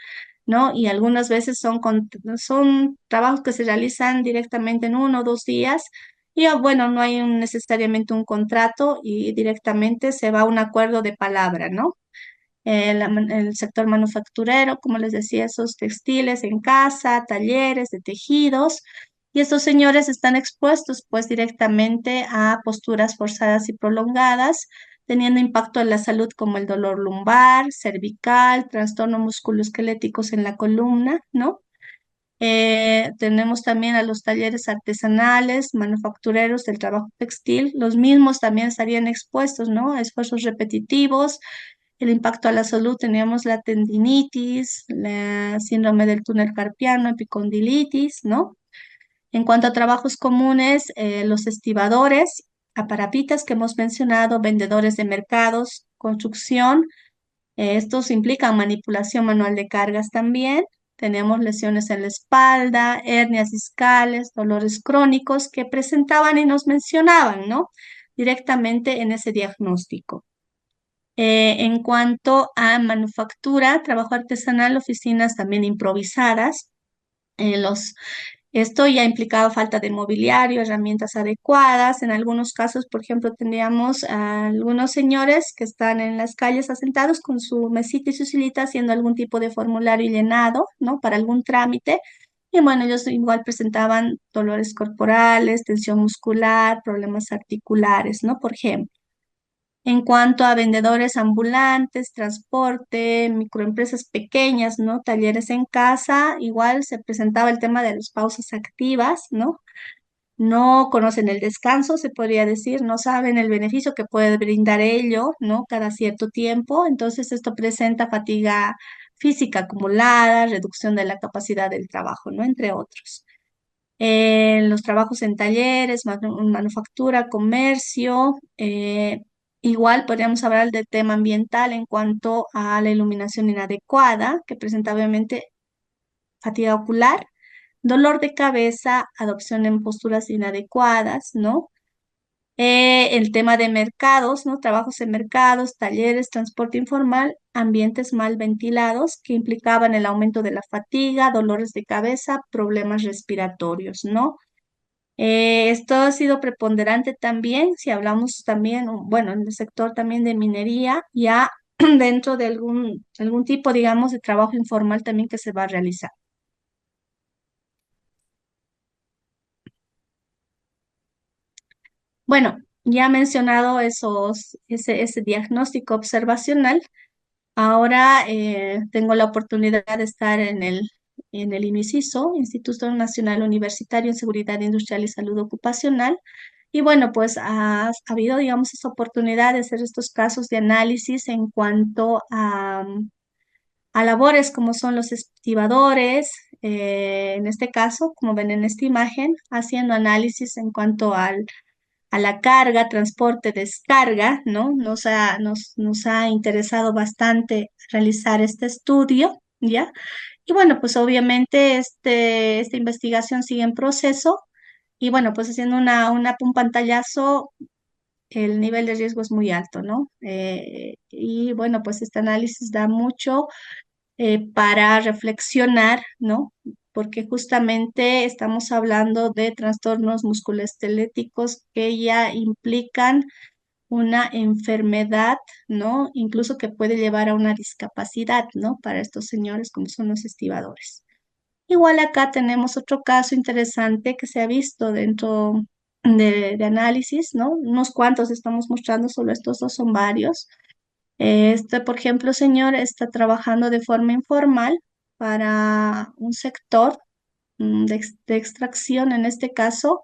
¿no? Y algunas veces son trabajos que se realizan directamente en 1 o 2 días y bueno, no hay necesariamente un contrato y directamente se va a un acuerdo de palabra, ¿no? El sector manufacturero, como les decía, esos textiles en casa, talleres de tejidos, y estos señores están expuestos pues directamente a posturas forzadas y prolongadas, teniendo impacto en la salud como el dolor lumbar, cervical, trastornos musculoesqueléticos en la columna, ¿no? Tenemos también a los talleres artesanales, manufactureros del trabajo textil, los mismos también estarían expuestos, ¿no? A esfuerzos repetitivos, el impacto a la salud, teníamos la tendinitis, la síndrome del túnel carpiano, epicondilitis, ¿no? En cuanto a trabajos comunes, los estibadores, aparapitas que hemos mencionado, vendedores de mercados, construcción, estos implican manipulación manual de cargas también. Tenemos lesiones en la espalda, hernias discales, dolores crónicos que presentaban y nos mencionaban, ¿no? Directamente en ese diagnóstico. En cuanto a manufactura, trabajo artesanal, oficinas también improvisadas. eh, los, Esto ya implicaba falta de mobiliario, herramientas adecuadas. En algunos casos, por ejemplo, teníamos a algunos señores que están en las calles asentados con su mesita y su silita haciendo algún tipo de formulario llenado, ¿no? Para algún trámite. Y bueno, ellos igual presentaban dolores corporales, tensión muscular, problemas articulares, ¿no? Por ejemplo. En cuanto a vendedores ambulantes, transporte, microempresas pequeñas, ¿no? Talleres en casa, igual se presentaba el tema de las pausas activas, ¿no? no conocen el descanso, se podría decir, no saben el beneficio que puede brindar ello, ¿no? Cada cierto tiempo. Entonces, esto presenta fatiga física acumulada, reducción de la capacidad del trabajo, ¿no? Entre otros. Los trabajos en talleres, manufactura, comercio, igual podríamos hablar del tema ambiental en cuanto a la iluminación inadecuada, que presenta obviamente fatiga ocular, dolor de cabeza, adopción en posturas inadecuadas, ¿no? El tema de mercados, ¿no? Trabajos en mercados, talleres, transporte informal, ambientes mal ventilados que implicaban el aumento de la fatiga, dolores de cabeza, problemas respiratorios, ¿no? Esto ha sido preponderante también, si hablamos también, bueno, en el sector también de minería, ya dentro de algún tipo, digamos, de trabajo informal también que se va a realizar. Bueno, ya he mencionado ese diagnóstico observacional. Ahora tengo la oportunidad de estar en el INUICISO, Instituto Nacional Universitario en Seguridad Industrial y Salud Ocupacional. Y bueno, pues ha habido, digamos, esa oportunidad de hacer estos casos de análisis en cuanto a labores como son los estibadores, en este caso, como ven en esta imagen, haciendo análisis en cuanto a la carga, transporte, descarga, ¿no? Nos ha interesado bastante realizar este estudio, ¿ya? Y bueno, pues obviamente esta investigación sigue en proceso y bueno, pues haciendo un pantallazo, el nivel de riesgo es muy alto, ¿no? Y bueno, pues este análisis da mucho para reflexionar, ¿no? Porque justamente estamos hablando de trastornos musculoesqueléticos que ya implican una enfermedad, ¿no? Incluso que puede llevar a una discapacidad, ¿no? Para estos señores como son los estibadores. Igual acá tenemos otro caso interesante que se ha visto dentro de análisis, ¿no? Unos cuantos estamos mostrando, solo estos dos son varios. Este, por ejemplo, señor, está trabajando de forma informal para un sector de extracción, en este caso,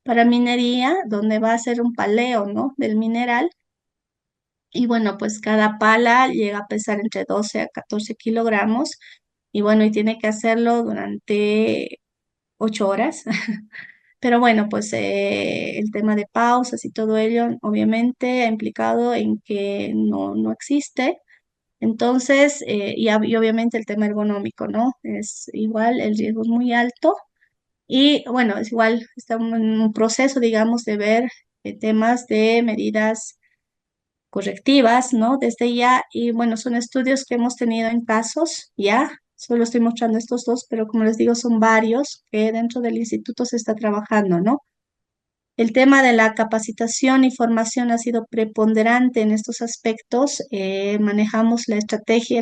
para minería, donde va a hacer un paleo, ¿no? Del mineral. Y bueno, pues cada pala llega a pesar entre 12 a 14 kilogramos. Y bueno, y tiene que hacerlo durante 8 horas. Pero bueno, pues el tema de pausas y todo ello, obviamente, ha implicado en que no existe. Entonces, y obviamente el tema ergonómico, ¿no? Es igual, el riesgo es muy alto y bueno, es igual, estamos en un proceso, digamos, de ver temas de medidas correctivas, ¿no? Desde ya, y bueno, son estudios que hemos tenido en casos, ya, solo estoy mostrando estos dos, pero como les digo, son varios que dentro del instituto se está trabajando, ¿no? El tema de la capacitación y formación ha sido preponderante en estos aspectos. Manejamos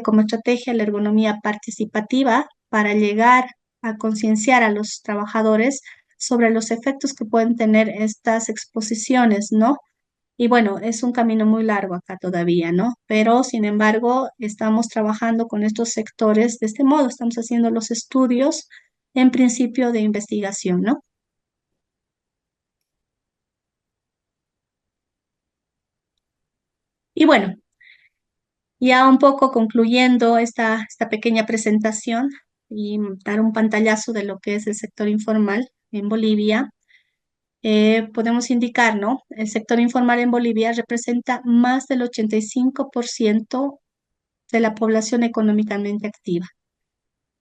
como estrategia la ergonomía participativa para llegar a concienciar a los trabajadores sobre los efectos que pueden tener estas exposiciones, ¿no? Y bueno, es un camino muy largo acá todavía, ¿no? Pero sin embargo, estamos trabajando con estos sectores de este modo, estamos haciendo los estudios en principio de investigación, ¿no? Y bueno, ya un poco concluyendo esta pequeña presentación y dar un pantallazo de lo que es el sector informal en Bolivia, podemos indicar, ¿no? El sector informal en Bolivia representa más del 85% de la población económicamente activa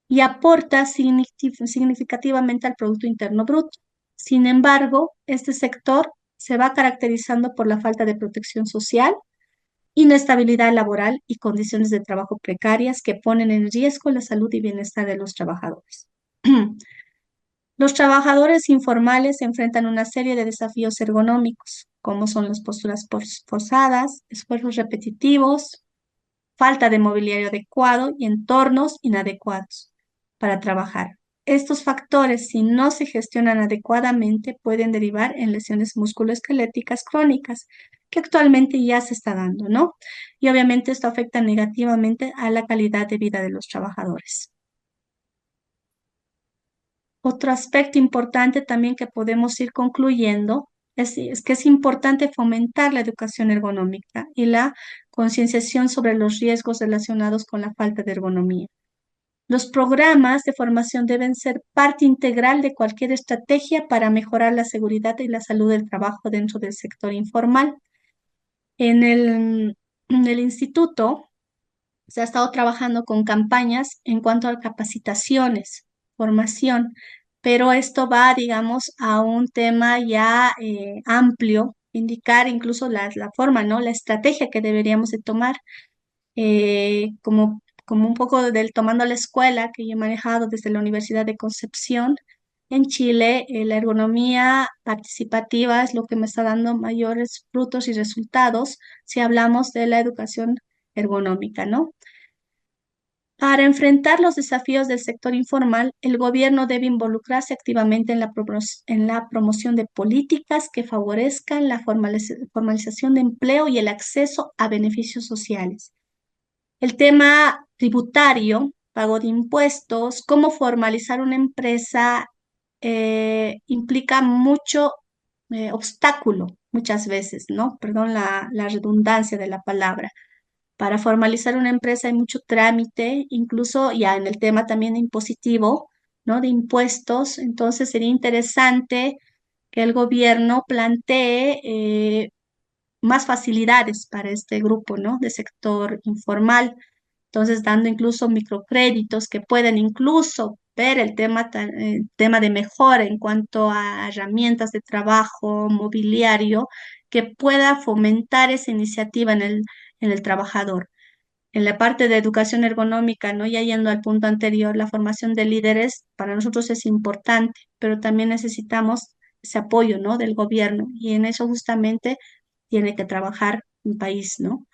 y aporta significativamente al Producto Interno Bruto. Sin embargo, este sector se va caracterizando por la falta de protección social, inestabilidad laboral y condiciones de trabajo precarias que ponen en riesgo la salud y bienestar de los trabajadores. Los trabajadores informales enfrentan una serie de desafíos ergonómicos, como son las posturas forzadas, esfuerzos repetitivos, falta de mobiliario adecuado y entornos inadecuados para trabajar. Estos factores, si no se gestionan adecuadamente, pueden derivar en lesiones musculoesqueléticas crónicas, que actualmente ya se está dando, ¿no? Y obviamente esto afecta negativamente a la calidad de vida de los trabajadores. Otro aspecto importante también que podemos ir concluyendo es que es importante fomentar la educación ergonómica y la concienciación sobre los riesgos relacionados con la falta de ergonomía. Los programas de formación deben ser parte integral de cualquier estrategia para mejorar la seguridad y la salud del trabajo dentro del sector informal. En el instituto se ha estado trabajando con campañas en cuanto a capacitaciones, formación, pero esto va, digamos, a un tema ya amplio, indicar incluso la forma, ¿no? La estrategia que deberíamos de tomar, como un poco del tomando la escuela que yo he manejado desde la Universidad de Concepción. En Chile, la ergonomía participativa es lo que me está dando mayores frutos y resultados si hablamos de la educación ergonómica, ¿no? Para enfrentar los desafíos del sector informal, el gobierno debe involucrarse activamente en la promoción de políticas que favorezcan la formalización de empleo y el acceso a beneficios sociales. El tema tributario, pago de impuestos, cómo formalizar una empresa, implica mucho obstáculo muchas veces, ¿no? Perdón la redundancia de la palabra. Para formalizar una empresa hay mucho trámite, incluso ya en el tema también impositivo, ¿no? De impuestos. Entonces sería interesante que el gobierno plantee más facilidades para este grupo, ¿no? De sector informal. Entonces, dando incluso microcréditos que pueden incluso ver el tema de mejora en cuanto a herramientas de trabajo, mobiliario, que pueda fomentar esa iniciativa en el trabajador. En la parte de educación ergonómica, ¿no? Ya yendo al punto anterior, la formación de líderes para nosotros es importante, pero también necesitamos ese apoyo, ¿no? Del gobierno y en eso justamente tiene que trabajar un país, ¿no?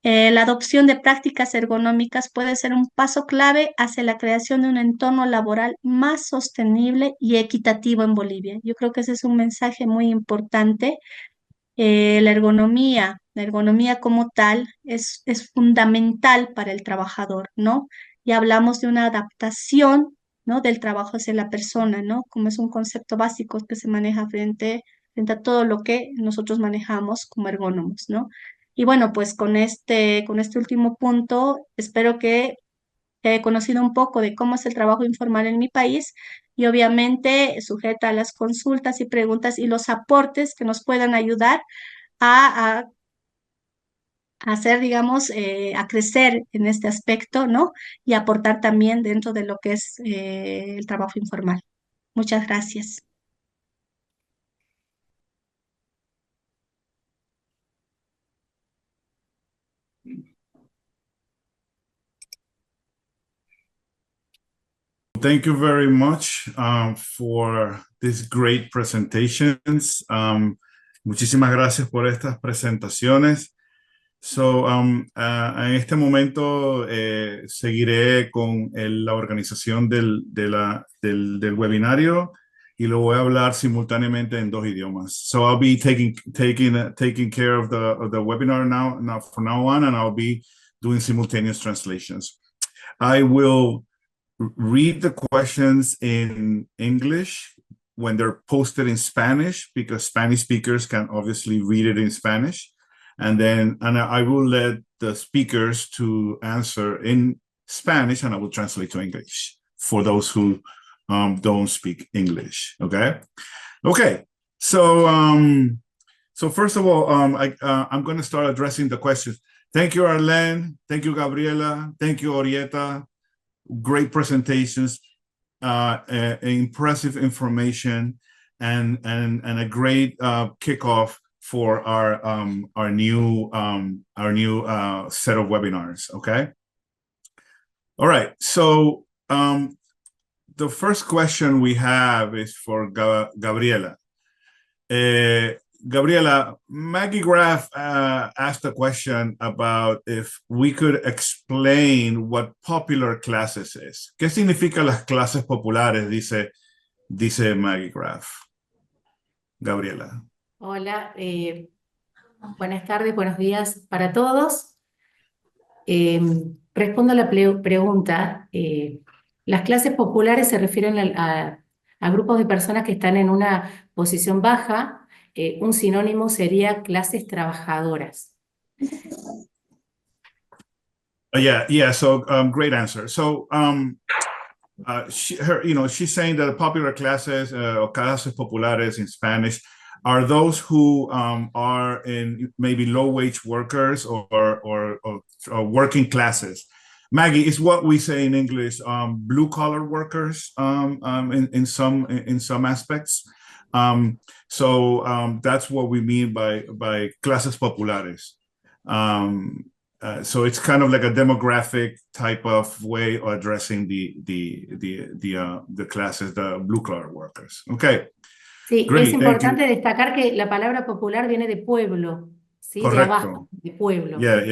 La adopción de prácticas ergonómicas puede ser un paso clave hacia la creación de un entorno laboral más sostenible y equitativo en Bolivia. Yo creo que ese es un mensaje muy importante. La ergonomía como tal es fundamental para el trabajador, ¿no? Y hablamos de una adaptación, ¿no? Del trabajo hacia la persona, ¿no? Como es un concepto básico que se maneja frente a todo lo que nosotros manejamos como ergónomos, ¿no? Y bueno, pues con este último punto, espero que he conocido un poco de cómo es el trabajo informal en mi país y obviamente sujeta a las consultas y preguntas y los aportes que nos puedan ayudar a, a hacer, digamos, a crecer en este aspecto, ¿no? Y aportar también dentro de lo que es el trabajo informal. Muchas gracias. Thank you very much for these great presentations. Muchísimas gracias por estas presentaciones. En este momento seguiré con la organización del webinario y lo voy a hablar simultáneamente en 2 idiomas. So I'll be taking care of the webinar now from now on, and I'll be doing simultaneous translations. I will read the questions in English when they're posted in Spanish, because Spanish speakers can obviously read it in Spanish. And I will let the speakers to answer in Spanish, and I will translate to English for those who don't speak English. Okay. So first of all, I'm going to start addressing the questions. Thank you, Arlene. Thank you, Gabriela. Thank you, Orieta. Great presentations, impressive information, and a great kickoff for our new set of webinars. Okay. All right. So the first question we have is for Gabriela. Gabriela, Maggie Graff asked a question about if we could explain what popular classes is. ¿Qué significa las clases populares? Dice Maggie Graff. Gabriela. Hola, buenas tardes, buenos días para todos. Respondo a la pregunta. Las clases populares se refieren a grupos de personas que están en una posición baja, un sinónimo sería clases trabajadoras. Yeah. So great answer. So she's saying that the popular classes or clases populares in Spanish are those who are in maybe low-wage workers or working classes. Maggie, is what we say in English blue-collar workers in some aspects. So that's what we mean by clases populares. So it's kind of like a demographic type of way of addressing the classes, the blue-collar workers. Okay. Sí, Great, es importante destacar que la palabra popular viene de pueblo, ¿sí? De abajo, de pueblo. Yeah.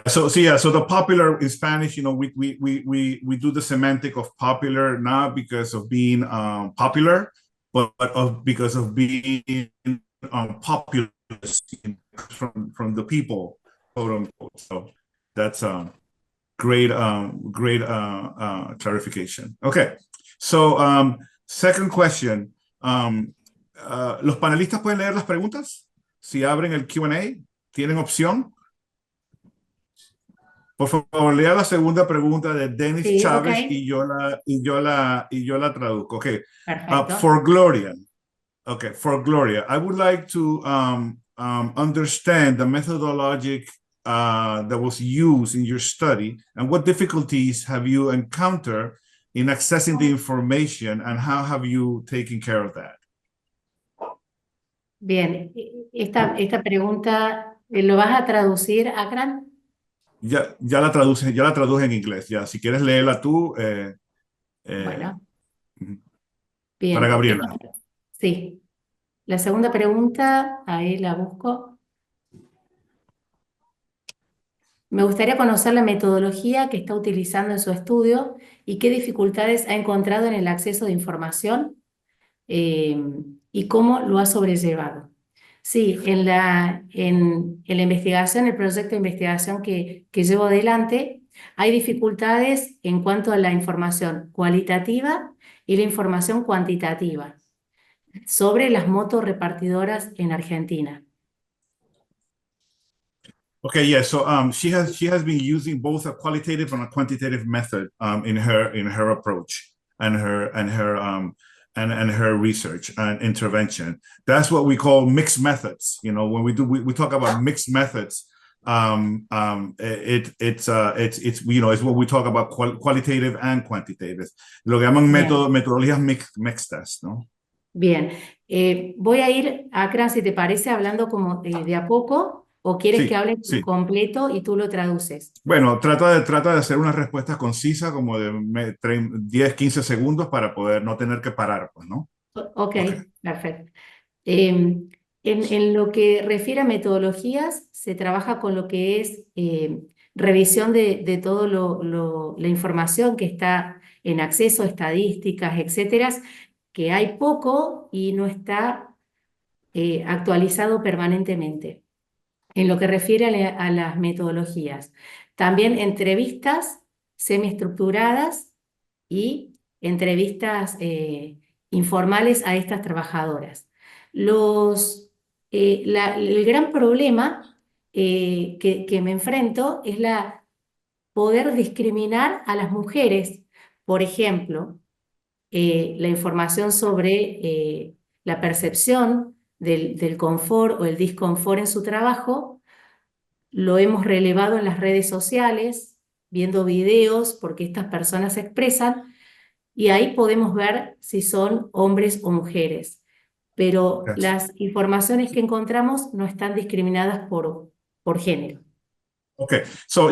So the popular in Spanish, we do the semantic of popular not because of being popular, but because of being popular from the people, quote unquote. So that's great clarification. Okay. So second question. ¿Los panelistas pueden leer las preguntas? Si abren el Q&A, ¿tienen opción? Por favor, lea la segunda pregunta de Dennis Chávez, okay. y yo la traduzco. Okay. Perfecto. For Gloria, I would like to understand the methodologic that was used in your study, and what difficulties have you encountered in accessing the information, and how have you taken care of that? Bien, esta pregunta, ¿lo vas a traducir, Akram? Ya la traduje en inglés. Ya, si quieres leerla tú. Bueno. Bien. Para Gabriela. Sí. La segunda pregunta, ahí la busco. Me gustaría conocer la metodología que está utilizando en su estudio y qué dificultades ha encontrado en el acceso de información y cómo lo ha sobrellevado. Sí, en la investigación, el proyecto de investigación que llevo adelante, hay dificultades en cuanto a la información cualitativa y la información cuantitativa sobre las motorrepartidoras en Argentina. Okay, yeah. So she has been using both a qualitative and a quantitative method in her approach and her research and intervention. That's what we call mixed methods. When we talk about mixed methods, it's what we talk about qualitative and quantitative. Lo que llaman metodologías mixtas, ¿no? Bien. Voy a ir, Akram, si te parece, hablando como de a poco. ¿O quieres que hable completo y tú lo traduces? Bueno, trata de hacer una respuesta concisa, como de 10, 15 segundos para poder no tener que parar, pues, ¿no? Okay. Perfecto. En lo que refiere a metodologías, se trabaja con lo que es revisión de todo la información que está en acceso, estadísticas, etcétera, que hay poco y no está actualizado permanentemente. En lo que refiere a las metodologías. También entrevistas semiestructuradas y entrevistas informales a estas trabajadoras. El gran problema que me enfrento es poder discriminar a las mujeres. Por ejemplo, la información sobre la percepción del confort o el disconfort en su trabajo, lo hemos relevado en las redes sociales, viendo videos, porque estas personas se expresan, y ahí podemos ver si son hombres o mujeres. Pero las informaciones que encontramos no están discriminadas por género. Okay, so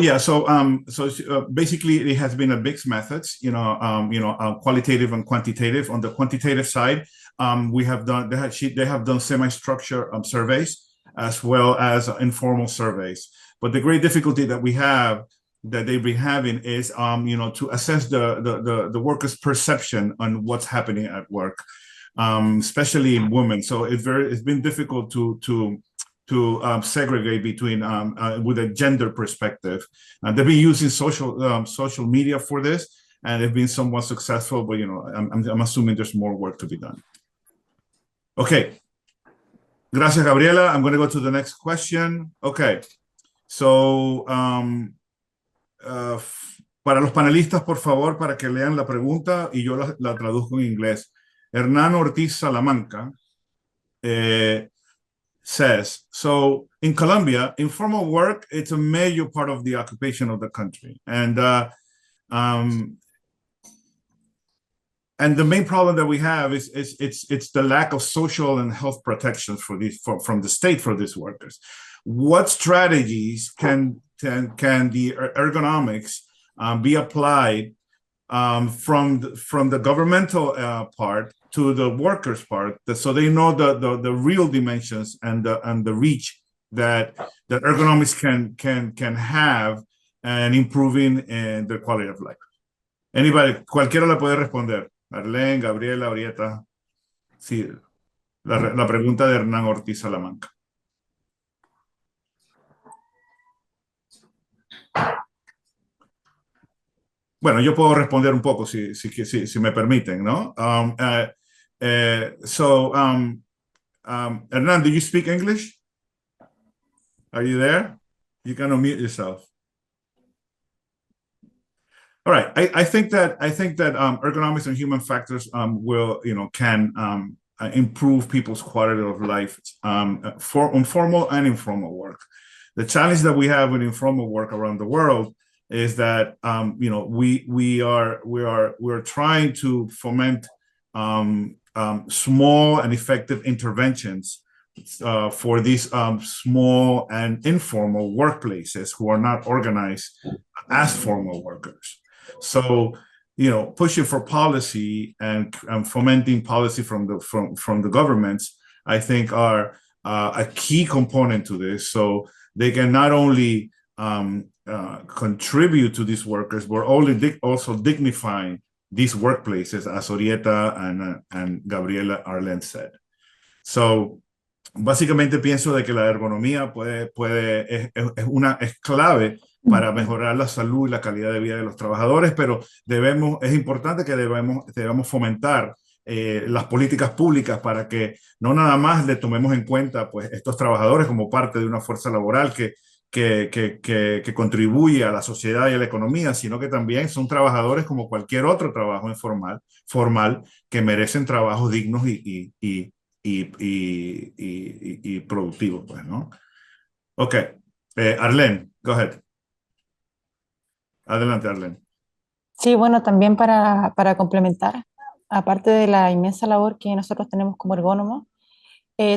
basically it has been a mixed methods, qualitative and quantitative. On the quantitative side, they have done semi-structured surveys as well as informal surveys. But the great difficulty that they've been having is, to assess the workers' perception on what's happening at work, especially in women. So it's been difficult to segregate between with a gender perspective. They've been using social media for this, and they've been somewhat successful, but I'm assuming there's more work to be done. Okay. Gracias, Gabriela. I'm going to go to the next question. Okay. So, para los panelistas, por favor, para que lean la pregunta y yo la traduzco en inglés. Hernán Ortiz Salamanca says, so in Colombia, informal work, it's a major part of the occupation of the country. And the main problem that we have is it's the lack of social and health protections from the state for these workers. What strategies can the ergonomics be applied from the governmental part to the workers' part, so they know the real dimensions and the reach that ergonomics can have and improving the quality of life. Anybody, cualquiera la puede responder. Arlene, Gabriela, Orieta. Sí, la pregunta de Hernán Ortiz Salamanca. Bueno, yo puedo responder un poco si me permiten, ¿no? Hernán, do you speak English? Are you there? You can unmute yourself. All right. I think that ergonomics and human factors can improve people's quality of life for informal and informal work. The challenge that we have with informal work around the world is that we're trying to foment small and effective interventions for these small and informal workplaces who are not organized as formal workers. So, pushing for policy and fomenting policy from the governments, I think, are a key component to this. So they can not only contribute to these workers, but also dignifying these workplaces, as Orieta and Gabriela Arlen said. So, básicamente pienso de que la ergonomía es clave para mejorar la salud y la calidad de vida de los trabajadores, pero es importante que debemos fomentar las políticas públicas para que no nada más le tomemos en cuenta pues estos trabajadores como parte de una fuerza laboral que contribuye a la sociedad y a la economía, sino que también son trabajadores como cualquier otro trabajo formal que merecen trabajos dignos y productivos, pues, ¿no? Ok. Arlene, go ahead. Adelante, Arlene. Sí, bueno, también para complementar, aparte de la inmensa labor que nosotros tenemos como ergónomos,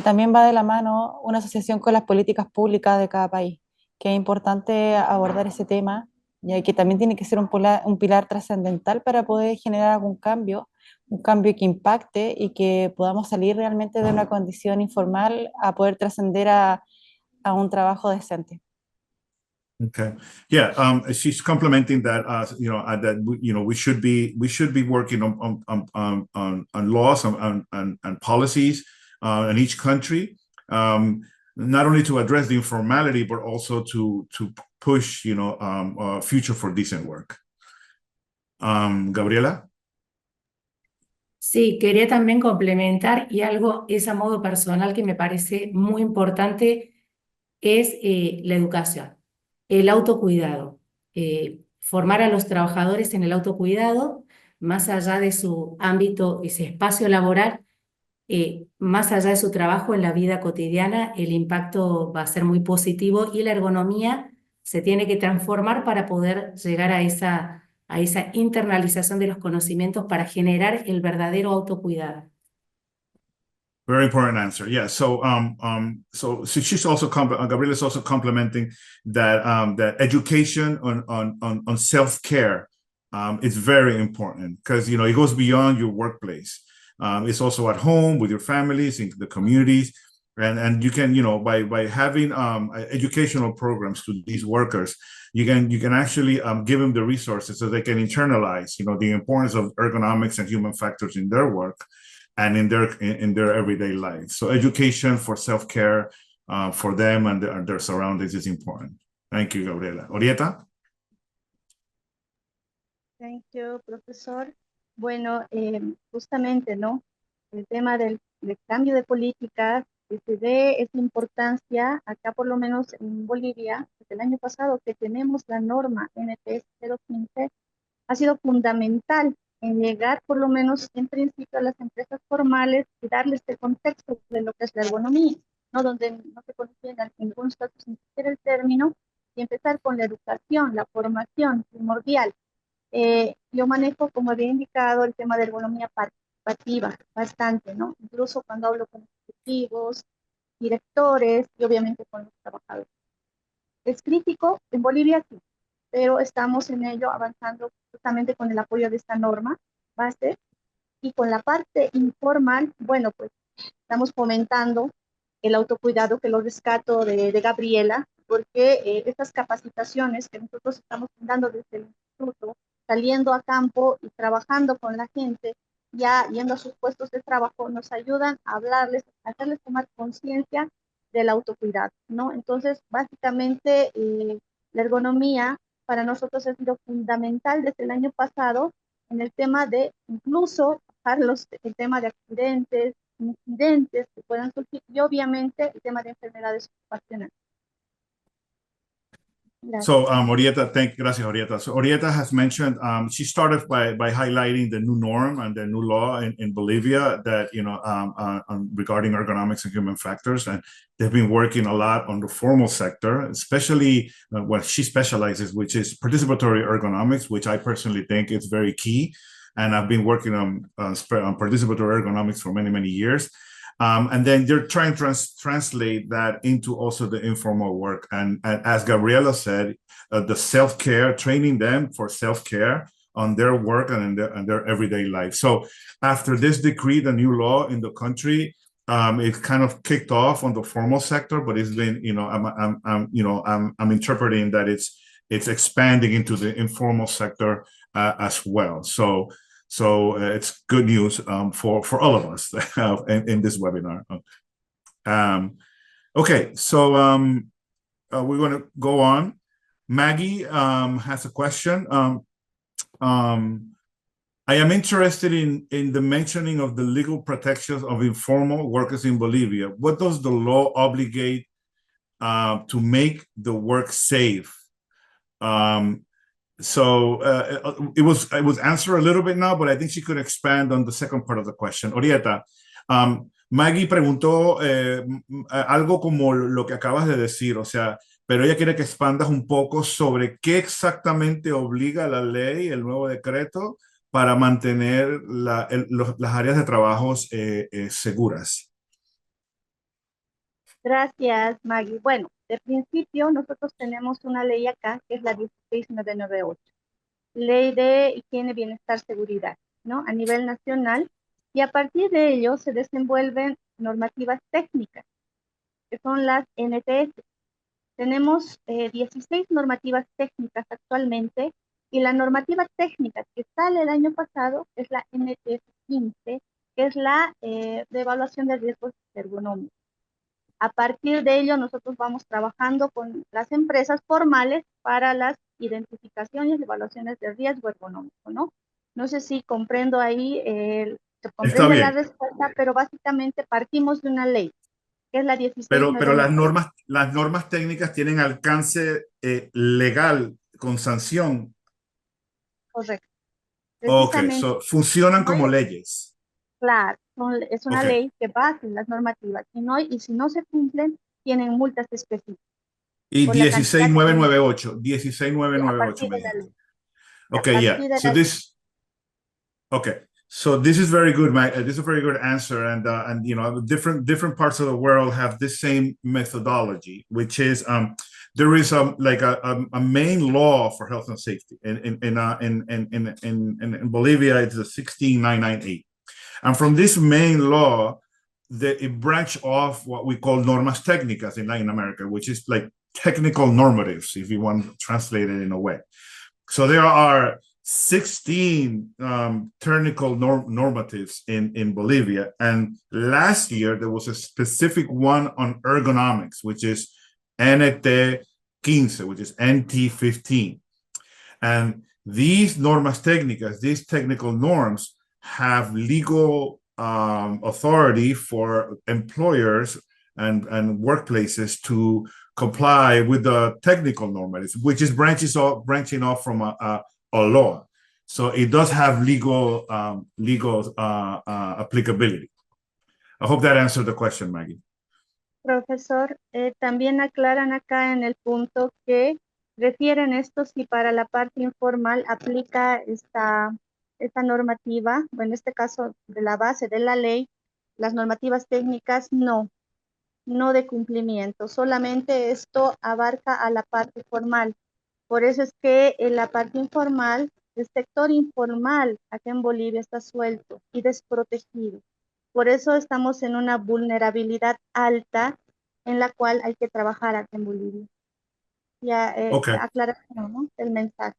también va de la mano una asociación con las políticas públicas de cada país, que es importante abordar ese tema, ya que también tiene que ser un pilar trascendental para poder generar algún cambio, un cambio que impacte y que podamos salir realmente de una condición informal a poder trascender a un trabajo decente. Okay. Yeah. She's complementing that. We should be working on laws and policies in each country, not only to address the informality, but also to push, a future for decent work. Gabriela. Sí, quería también complementar y algo es a modo personal que me parece muy importante es la educación. El autocuidado, formar a los trabajadores en el autocuidado, más allá de su ámbito, ese espacio laboral, más allá de su trabajo en la vida cotidiana, el impacto va a ser muy positivo y la ergonomía se tiene que transformar para poder llegar a esa internalización de los conocimientos para generar el verdadero autocuidado. Very important answer. Yeah. So, she's also Gabriela is also complementing that that education on self-care is very important because it goes beyond your workplace. It's also at home with your families, in the communities, and you can by having educational programs to these workers, you can actually give them the resources so they can internalize the importance of ergonomics and human factors in their work and in their everyday life. So education for self-care for them and their surroundings is important. Thank you, Gabriela. Orieta? Thank you, profesor. Bueno, justamente, ¿no? El tema del cambio de políticas, que se dé esa importancia, acá por lo menos en Bolivia, desde el año pasado que tenemos la norma NTS 015, ha sido fundamental en llegar por lo menos en principio a las empresas formales y darles este contexto de lo que es la ergonomía, ¿no? Donde no se conocía en algunos casos ni siquiera el término, y empezar con la educación, la formación primordial. Yo manejo, como había indicado, el tema de ergonomía participativa bastante, ¿no? Incluso cuando hablo con ejecutivos, directores y obviamente con los trabajadores. Es crítico en Bolivia, sí, pero estamos en ello avanzando justamente con el apoyo de esta norma base, y con la parte informal, bueno, pues estamos fomentando el autocuidado, que lo rescato de Gabriela, porque estas capacitaciones que nosotros estamos dando desde el instituto, saliendo a campo y trabajando con la gente, ya yendo a sus puestos de trabajo, nos ayudan a hablarles, a hacerles tomar conciencia del autocuidado, ¿no? Entonces, básicamente, la ergonomía para nosotros ha sido fundamental desde el año pasado en el tema de incluso bajar el tema de accidentes, incidentes que puedan surgir, y obviamente el tema de enfermedades ocupacionales. So, Orieta, gracias, Orieta. So, Orieta has mentioned, she started by highlighting the new norm and the new law in Bolivia that, regarding ergonomics and human factors. And they've been working a lot on the formal sector, especially what she specializes, which is participatory ergonomics, which I personally think is very key. And I've been working on participatory ergonomics for many, many years. And then they're trying to translate that into also the informal work. And as Gabriela said, the self-care, training them for self-care on their work and in their everyday life. So after this decree, the new law in the country, it kind of kicked off on the formal sector, but it's been, I'm interpreting that it's expanding into the informal sector as well. So it's good news for all of us in this webinar. Okay, so we're going to go on. Maggie has a question. I am interested in the mentioning of the legal protections of informal workers in Bolivia. What does the law obligate to make the work safe? So it was answered a little bit now, but I think she could expand on the second part of the question. Orieta, Maggie preguntó algo como lo que acabas de decir, o sea, pero ella quiere que expandas un poco sobre qué exactamente obliga la ley, el nuevo decreto, para mantener las áreas de trabajos seguras. Gracias, Maggie. Bueno, de principio nosotros tenemos una ley acá, que es la 16998, Ley de Higiene, Bienestar, Seguridad, ¿no? A nivel nacional, y a partir de ello se desenvuelven normativas técnicas, que son las NTS. Tenemos 16 normativas técnicas actualmente, y la normativa técnica que sale el año pasado es la NTS 15, que es la de evaluación de riesgos ergonómicos. A partir de ello, nosotros vamos trabajando con las empresas formales para las identificaciones y evaluaciones de riesgo ergonómico, ¿no? No sé si comprendo ahí, se comprende la respuesta, pero básicamente partimos de una ley, que es la 16. Pero las normas técnicas tienen alcance legal con sanción. Correcto. Ok, funcionan como leyes. Claro, es una ley que basa en las normativas, y si no se cumplen, tienen multas específicas. Y 16998, 16998. Okay, yeah. So this is very good, Mike. This is a very good answer, and different parts of the world have this same methodology, which is there is a main law for health and safety in Bolivia. It's the 16998. And from this main law, it branched off what we call normas técnicas in Latin America, which is like technical normatives, if you want to translate it in a way. So there are 16 technical normatives in Bolivia. And last year, there was a specific one on ergonomics, which is NT 15, which is NT 15. And These normas técnicas, these technical norms, have legal authority for employers and workplaces to comply with the technical normatives, which is branching off from a law. So it does have legal applicability. I hope that answered the question, Maggie. Profesor, también aclaran acá en el punto que refieren esto si para la parte informal aplica esta normativa, o en este caso de la base de la ley, las normativas técnicas no de cumplimiento, solamente esto abarca a la parte formal. Por eso es que en la parte informal, el sector informal acá en Bolivia está suelto y desprotegido. Por eso estamos en una vulnerabilidad alta en la cual hay que trabajar aquí en Bolivia. Ya aclaración, ¿no? El mensaje.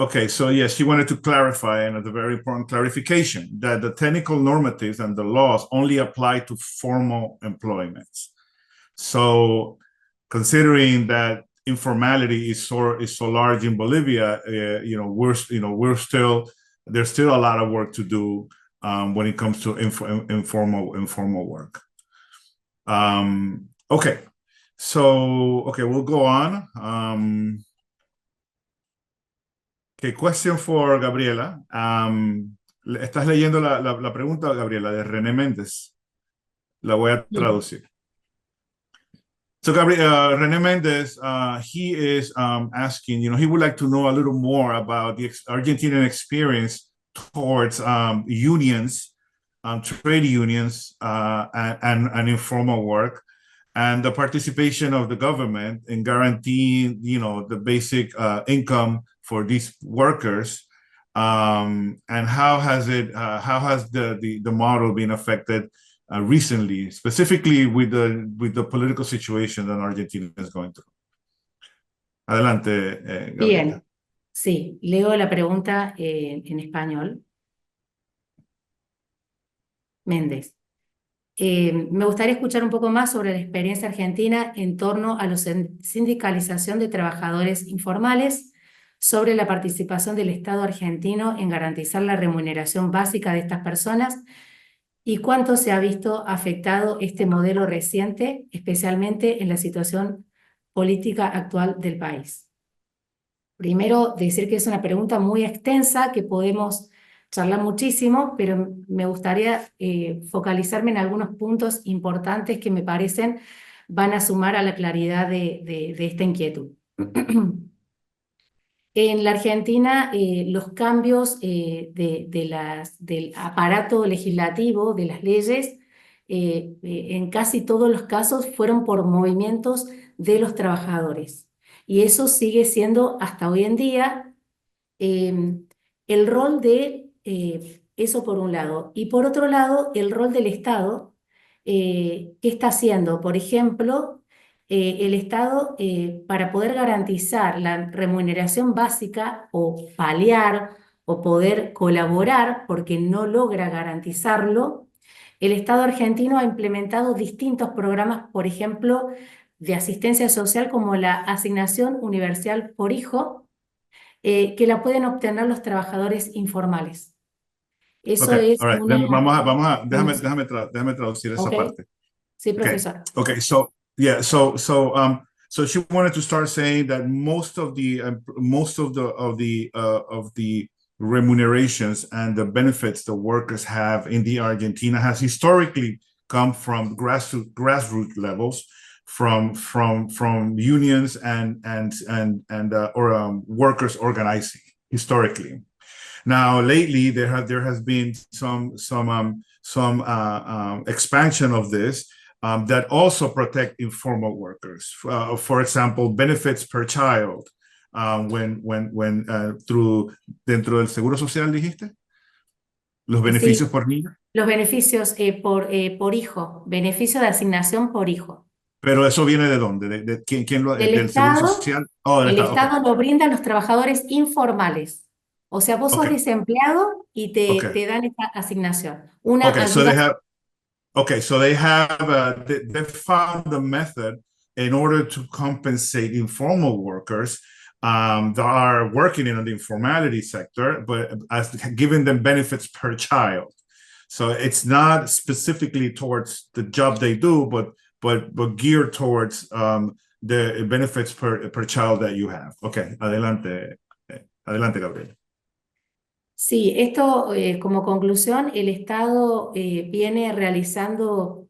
Okay, so yes, she wanted to clarify, and a very important clarification, that the technical normatives and the laws only apply to formal employments. So considering that informality is so large in Bolivia, there's still a lot of work to do when it comes to informal work. Okay, we'll go on. Okay, question for Gabriela. Estás leyendo la pregunta, Gabriela, de René Méndez. La voy a traducir. So René Méndez, he is asking, he would like to know a little more about the Argentinian experience towards unions, trade unions, and informal work, and the participation of the government in guaranteeing, the basic income for these workers, and how has the model been affected recently, specifically with the political situation that Argentina is going through? Adelante, Gabriela. Bien, sí, leo la pregunta en español. Méndez. Me gustaría escuchar un poco más sobre la experiencia argentina en torno a la sindicalización de trabajadores informales, sobre la participación del Estado argentino en garantizar la remuneración básica de estas personas y cuánto se ha visto afectado este modelo reciente, especialmente en la situación política actual del país. Primero, decir que es una pregunta muy extensa que podemos charlar muchísimo, pero me gustaría focalizarme en algunos puntos importantes que me parecen van a sumar a la claridad de esta inquietud. En la Argentina, los cambios del aparato legislativo, de las leyes, en casi todos los casos fueron por movimientos de los trabajadores. Y eso sigue siendo hasta hoy en día el rol de eso por un lado. Y por otro lado, el rol del Estado, ¿qué está haciendo? Por ejemplo, el Estado, para poder garantizar la remuneración básica o paliar o poder colaborar, porque no logra garantizarlo, el Estado argentino ha implementado distintos programas, por ejemplo, de asistencia social como la asignación universal por hijo, que la pueden obtener los trabajadores informales. Eso es all right. una... Déjame traducir esa parte. Sí, profesor. Okay, so she wanted to start saying that most of the remunerations and the benefits the workers have in the Argentina has historically come from grassroots levels, from unions and workers organizing historically. Now, lately, there has been some expansion of this that also protect informal workers. For example, benefits per child, through dentro del Seguro Social, dijiste, los beneficios por niño. Los beneficios por hijo, beneficio de asignación por hijo. Pero eso viene ¿de dónde? ¿De quién lo del Estado, Seguro Social? Oh, el Estado lo brinda a los trabajadores informales. O sea, vos sos desempleado y te dan esta asignación. Una ayuda. So they found a method in order to compensate informal workers that are working in the informality sector, but as giving them benefits per child. So it's not specifically towards the job they do, but geared towards the benefits per child that you have. Okay, adelante, Gabriela. Sí, esto como conclusión, el Estado viene realizando,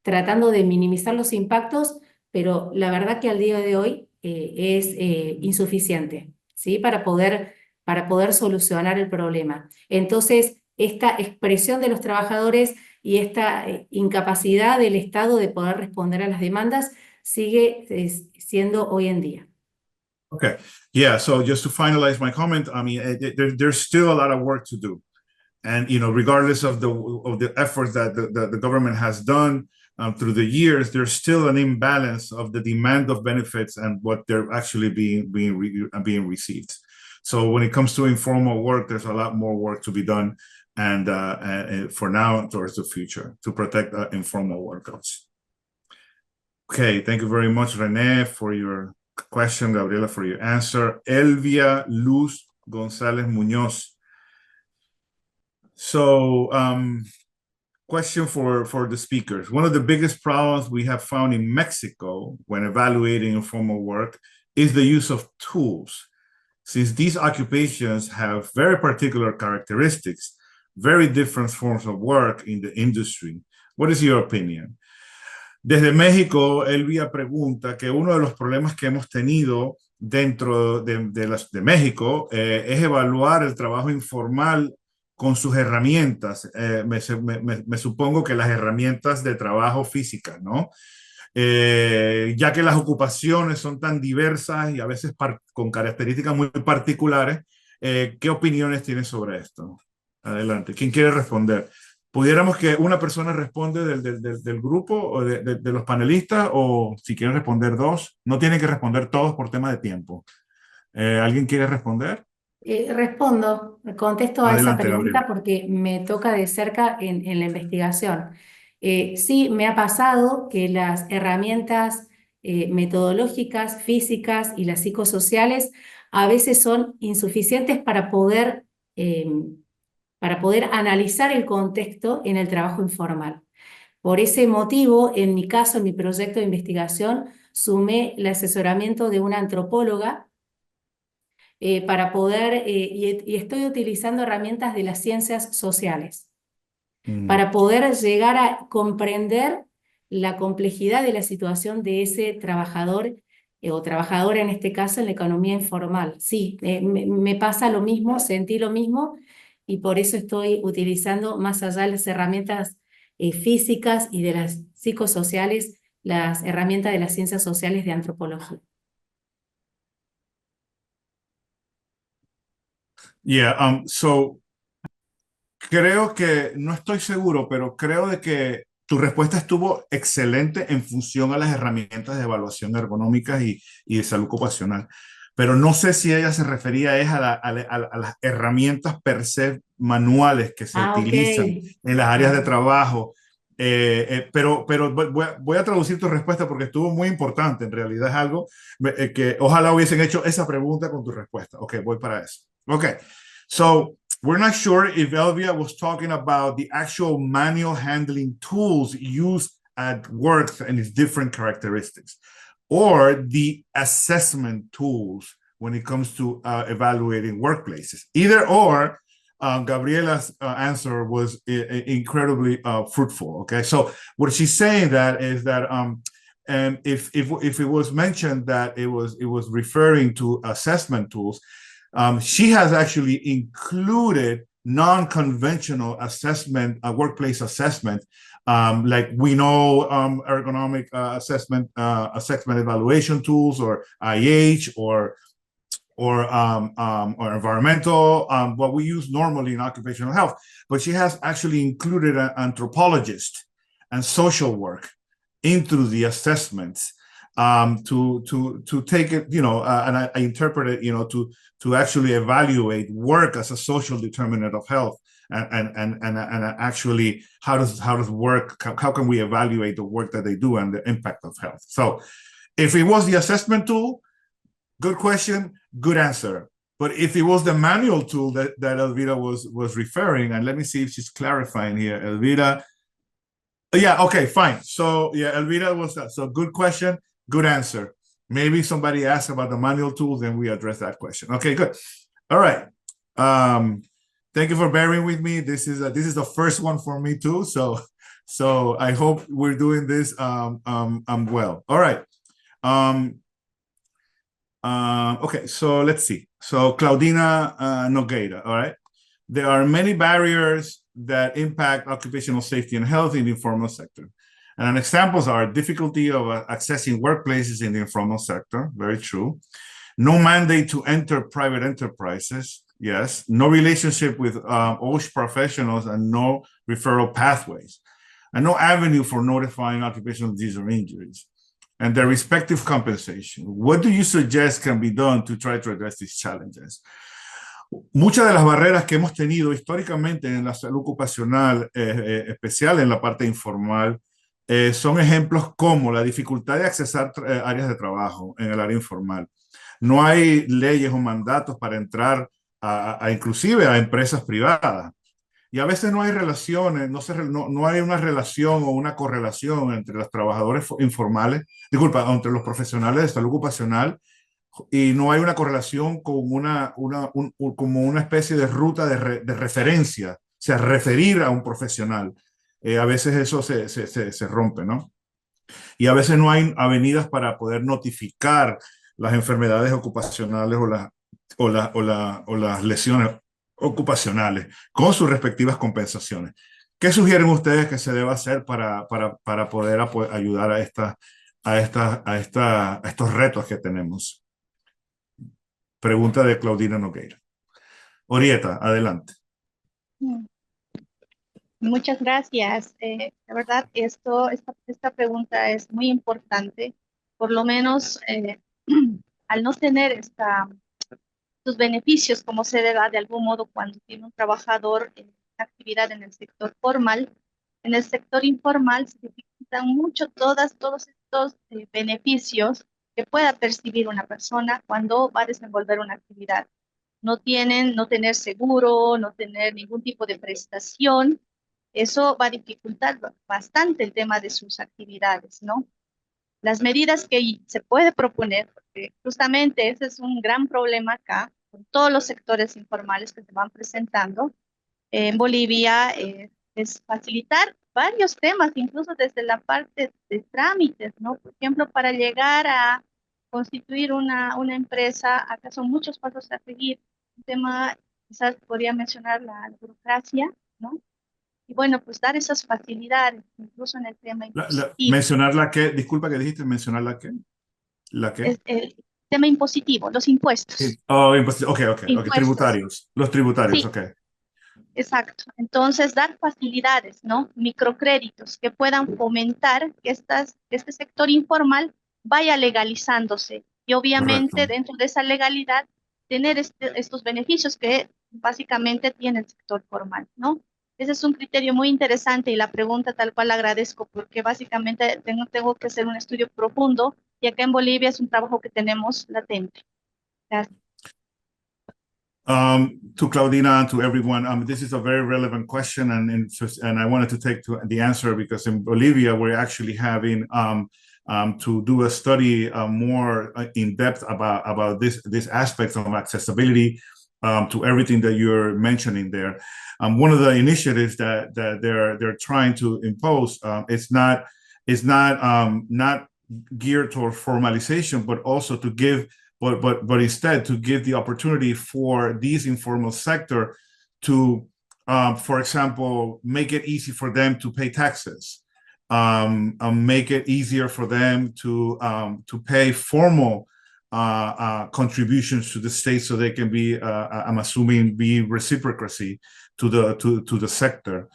tratando de minimizar los impactos, pero la verdad que al día de hoy es insuficiente, ¿sí? Para poder solucionar el problema. Entonces, esta expresión de los trabajadores y esta incapacidad del Estado de poder responder a las demandas sigue siendo hoy en día. Okay, yeah, so just to finalize my comment, I mean, there's still a lot of work to do. And, you know, regardless of the efforts that the government has done through the years, there's still an imbalance of the demand of benefits and what they're actually being received. So when it comes to informal work, there's a lot more work to be done, and for now towards the future to protect informal workers. Okay, thank you very much, Rene, for your question, Gabriela, for your answer. Elvia Luz González Muñoz. So, question for the speakers. One of the biggest problems we have found in Mexico when evaluating informal work is the use of tools. Since these occupations have very particular characteristics, very different forms of work in the industry. What is your opinion? Desde México, Elvia pregunta que uno de los problemas que hemos tenido dentro de México es evaluar el trabajo informal con sus herramientas. Me supongo que las herramientas de trabajo físicas, ¿no? Ya que las ocupaciones son tan diversas y a veces con características muy particulares, ¿qué opiniones tienes sobre esto? Adelante. ¿Quién quiere responder? ¿Pudiéramos que una persona responde del grupo o de los panelistas, o si quieren responder dos? No tienen que responder todos por tema de tiempo. ¿Alguien quiere responder? Respondo, contesto a Adelante, esa pregunta Gabriela. porque me toca de cerca en la investigación. Sí, me ha pasado que las herramientas metodológicas, físicas y las psicosociales a veces son insuficientes para poder analizar el contexto en el trabajo informal. Por ese motivo, en mi caso, en mi proyecto de investigación, sumé el asesoramiento de una antropóloga para poder, y estoy utilizando herramientas de las ciencias sociales, para poder llegar a comprender la complejidad de la situación de ese trabajador o trabajadora, en este caso, en la economía informal. Sí, me pasa lo mismo, sentí lo mismo, y por eso estoy utilizando, más allá de las herramientas físicas y de las psicosociales, las herramientas de las ciencias sociales de antropología. Yeah, so creo que, no estoy seguro, pero creo de que tu respuesta estuvo excelente en función a las herramientas de evaluación ergonómicas y de salud ocupacional. Pero no sé si ella se refería a las herramientas per se manuales que se utilizan en las áreas de trabajo. Pero voy a traducir tu respuesta porque estuvo muy importante. En realidad es algo que ojalá hubiesen hecho esa pregunta con tu respuesta. Ok, voy para eso. Ok, so we're not sure if Elvia was talking about the actual manual handling tools used at work and its different characteristics, or the assessment tools when it comes to evaluating workplaces. Either or, Gabriela's answer was incredibly fruitful. Okay, so what she's saying that is that and if it was mentioned that it was referring to assessment tools, she has actually included non-conventional assessment, workplace assessment, like we know ergonomic assessment evaluation tools, or IH, or environmental, what we use normally in occupational health. But she has actually included an anthropologist and social work into the assessments to take it, you know, and I interpret it, you know, to actually evaluate work as a social determinant of health, and actually how does work, how can we evaluate the work that they do and the impact of health. So if it was the assessment tool, good question, good answer. But if it was the manual tool that Elvira was referring, and let me see if she's clarifying here, Elvira. Yeah, okay, fine. So yeah, Elvira was that. So good question, good answer. Maybe somebody asked about the manual tool, then we address that question. Okay, good. All right. Thank you for bearing with me. This is the first one for me too. So I hope we're doing this well. All right. Okay, so let's see. So Claudina Nogueira, all right. There are many barriers that impact occupational safety and health in the informal sector. And examples are difficulty of accessing workplaces in the informal sector, very true. No mandate to enter private enterprises, yes. No relationship with OSH professionals and no referral pathways. And no avenue for notifying occupational disease or injuries. And their respective compensation. What do you suggest can be done to try to address these challenges? Muchas de las barreras que hemos tenido históricamente en la salud ocupacional, especial en la parte informal, son ejemplos como la dificultad de accesar áreas de trabajo en el área informal. No hay leyes o mandatos para entrar inclusive a empresas privadas. Y a veces no hay relaciones, no hay una relación o una correlación entre los trabajadores informales, entre los profesionales de salud ocupacional, y no hay una correlación con como una especie de ruta de referencia, o sea, referir a un profesional. A veces eso se rompe, ¿no? Y a veces no hay avenidas para poder notificar las enfermedades ocupacionales o las lesiones ocupacionales con sus respectivas compensaciones. ¿Qué sugieren ustedes que se deba hacer para poder ayudar a estos retos que tenemos? Pregunta de Claudina Nogueira. Orieta, adelante. Muchas gracias. La verdad, esta pregunta es muy importante. Por lo menos, al no tener estos beneficios como se da de algún modo cuando tiene un trabajador en actividad en el sector formal, en el sector informal se dificultan mucho todos estos beneficios que pueda percibir una persona cuando va a desenvolver una actividad. No tener seguro, no tener ningún tipo de prestación, eso va a dificultar bastante el tema de sus actividades, ¿no? Las medidas que se puede proponer, porque justamente ese es un gran problema acá, con todos los sectores informales que se van presentando en Bolivia, es facilitar varios temas, incluso desde la parte de trámites, ¿no? Por ejemplo, para llegar a constituir una empresa, acá son muchos pasos a seguir. Un tema, quizás podría mencionar la burocracia, ¿no? Y bueno, pues dar esas facilidades, incluso en el tema impositivo. ¿Mencionar la qué? Disculpa que dijiste, ¿mencionar la qué? ¿La qué? Es el tema impositivo, los impuestos. Sí. Oh, impuestos. Ok, tributarios. Los tributarios, sí. Ok. Exacto. Entonces, dar facilidades, ¿no? Microcréditos que puedan fomentar que este sector informal vaya legalizándose. Y obviamente, Correcto. dentro de esa legalidad, tener estos beneficios que básicamente tiene el sector formal, ¿no? Ese es un criterio muy interesante y la pregunta tal cual la agradezco porque básicamente tengo que hacer un estudio profundo y acá en Bolivia es un trabajo que tenemos latente. Gracias. To Claudina and to everyone, this is a very relevant question, and I wanted to take the answer because in Bolivia we're actually having to do a study more in depth about this aspect of accessibility to everything that you're mentioning there. One of the initiatives that they're trying to impose is not geared toward formalization, but also to give. But instead to give the opportunity for these informal sector to, for example, make it easy for them to pay taxes, make it easier for them to pay formal contributions to the state, so they can be, I'm assuming, be reciprocity to the sector.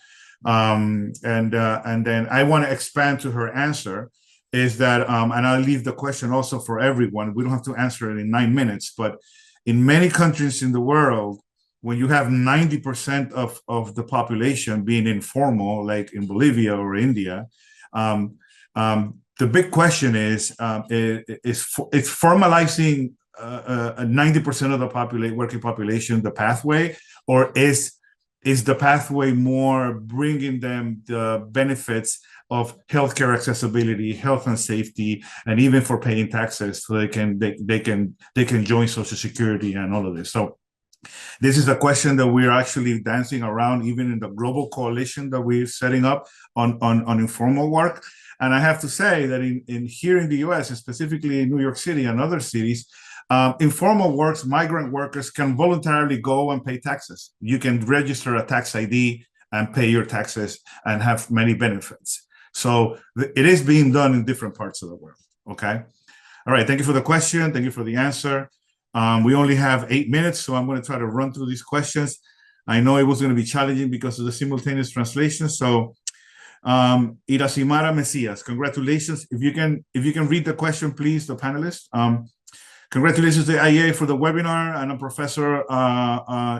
And then I want to expand to her answer. Is that, and I'll leave the question also for everyone. We don't have to answer it in 9 minutes, but in many countries in the world, when you have 90% of the population being informal, like in Bolivia or India, the big question is it's formalizing 90% of the working population the pathway, or is the pathway more bringing them the benefits of healthcare accessibility, health and safety, and even for paying taxes, so they can join Social Security and all of this. So this is a question that we're actually dancing around, even in the global coalition that we're setting up on informal work. And I have to say that here in the US, and specifically in New York City and other cities, informal works, migrant workers can voluntarily go and pay taxes. You can register a tax ID and pay your taxes and have many benefits. So it is being done in different parts of the world, okay? All right, thank you for the question. Thank you for the answer. We only have 8 minutes, so I'm going to try to run through these questions. I know it was going to be challenging because of the simultaneous translation. So Irasimara Messias, congratulations. If you can read the question, please, the panelists. Congratulations to IEA for the webinar. I'm a professor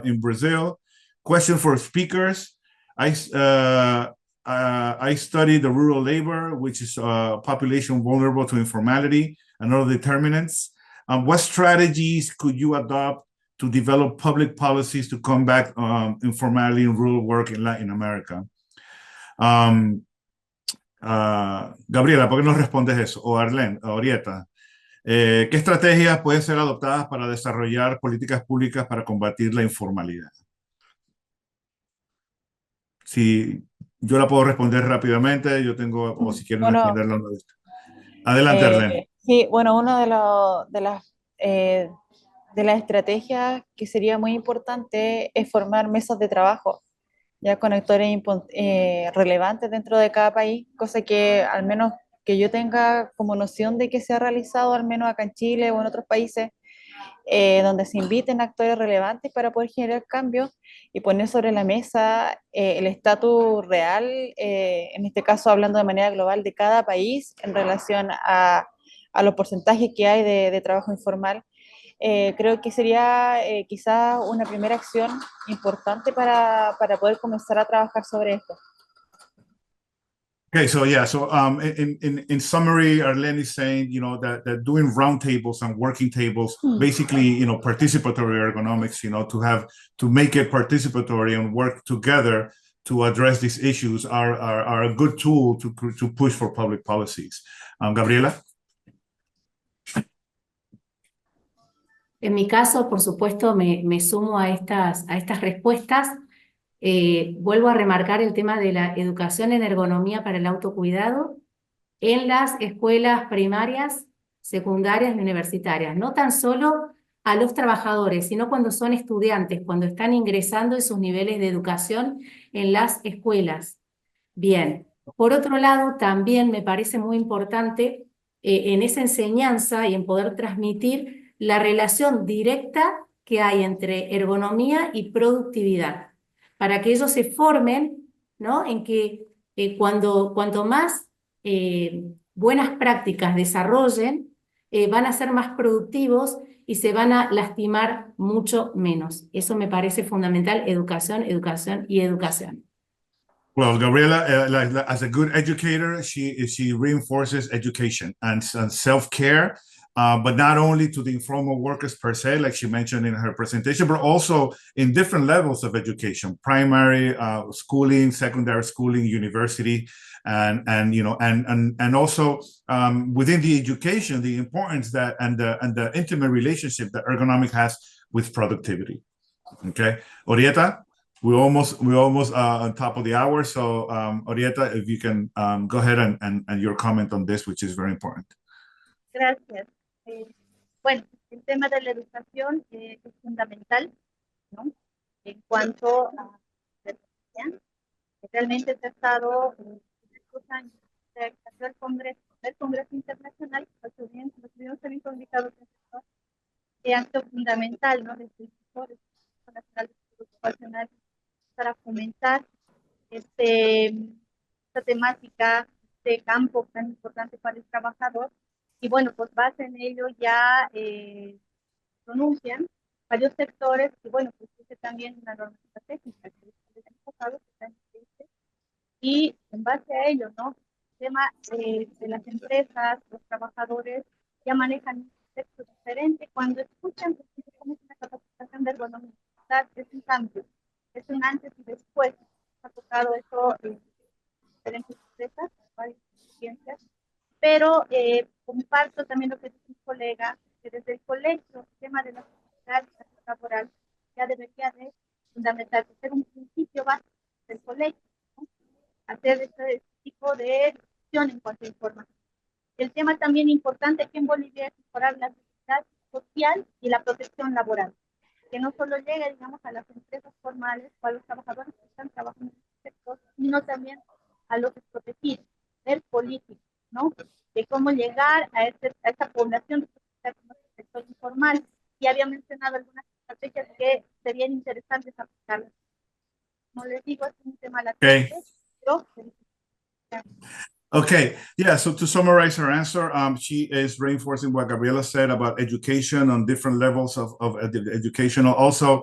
in Brazil. Question for speakers. I study the rural labor, which is a population vulnerable to informality and other determinants. What strategies could you adopt to develop public policies to combat informality in rural work in Latin America? Gabriela, ¿por qué no respondes eso? O Arlene, o Orieta. ¿Qué estrategias pueden ser adoptadas para desarrollar políticas públicas para combatir la informalidad? Si yo la puedo responder rápidamente, yo tengo, o si quieren responderla. Adelante, Arlene. Sí, bueno, una de las estrategias que sería muy importante es formar mesas de trabajo, ya con actores relevantes dentro de cada país, cosa que al menos que yo tenga como noción de que se ha realizado, al menos acá en Chile o en otros países, donde se inviten actores relevantes para poder generar cambios y poner sobre la mesa el estatus real, en este caso hablando de manera global de cada país en relación a los porcentajes que hay de trabajo informal. Creo que sería quizás una primera acción importante para poder comenzar a trabajar sobre esto. Okay, so yeah, so in summary, Arlene is saying, that doing roundtables and working tables, basically, participatory ergonomics, to make it participatory and work together to address these issues are a good tool to push for public policies. Gabriela? En mi caso, por supuesto, me sumo a estas respuestas. Vuelvo a remarcar el tema de la educación en ergonomía para el autocuidado en las escuelas primarias, secundarias y universitarias. No tan solo a los trabajadores, sino cuando son estudiantes, cuando están ingresando en sus niveles de educación en las escuelas. Bien, por otro lado, también me parece muy importante en esa enseñanza y en poder transmitir la relación directa que hay entre ergonomía y productividad, para que ellos se formen, ¿no? En que cuanto más buenas prácticas desarrollen, van a ser más productivos y se van a lastimar mucho menos. Eso me parece fundamental, educación, educación y educación. Well, Gabriela, as a good educator, she reinforces education and self-care, but not only to the informal workers per se, like she mentioned in her presentation, but also in different levels of education: primary schooling, secondary schooling, university, and also within the education, the importance that and the intimate relationship that ergonomics has with productivity. Okay, Orieta. We're almost on top of the hour, so Orieta, if you can go ahead and your comment on this, which is very important. Gracias. Bueno, el tema de la educación es fundamental, ¿no? En cuanto a la educación, realmente se ha estado estos años de el Congreso Internacional, los estudios también publicados en el sector, que ha sido fundamental, ¿no? Desde el sector nacional de salud ocupacional, para fomentar esta temática de campo tan importante para el trabajador. Y bueno, pues base en ello ya pronuncian varios sectores y bueno, pues existe también una normativa técnica que es enfocado, y en base a ello, ¿no? El tema de las empresas, los trabajadores ya manejan un contexto diferente. Cuando escuchan que es una capacitación de ergonomía, es un cambio, es un antes y después. Ha tocado eso en diferentes empresas, varias experiencias, pero comparto también lo que dice un colega, que desde el colegio, el tema de la seguridad laboral ya debería de fundamental, ser un principio básico del colegio, ¿no? Hacer este tipo de discusión en cuanto a información. El tema también importante aquí en Bolivia es mejorar la seguridad social y la protección laboral, que no solo llegue, digamos, a las empresas formales o a los trabajadores que están trabajando en este sector, sino también a los desprotegidos, ser políticos, ¿no? De cómo llegar a esta población de sector informal. Y había mencionado algunas estrategias que serían interesantes aplicarlas. Como les digo, es un tema latente, pero Okay, yeah, so to summarize her answer, she is reinforcing what Gabriela said about education on different levels of education. Also,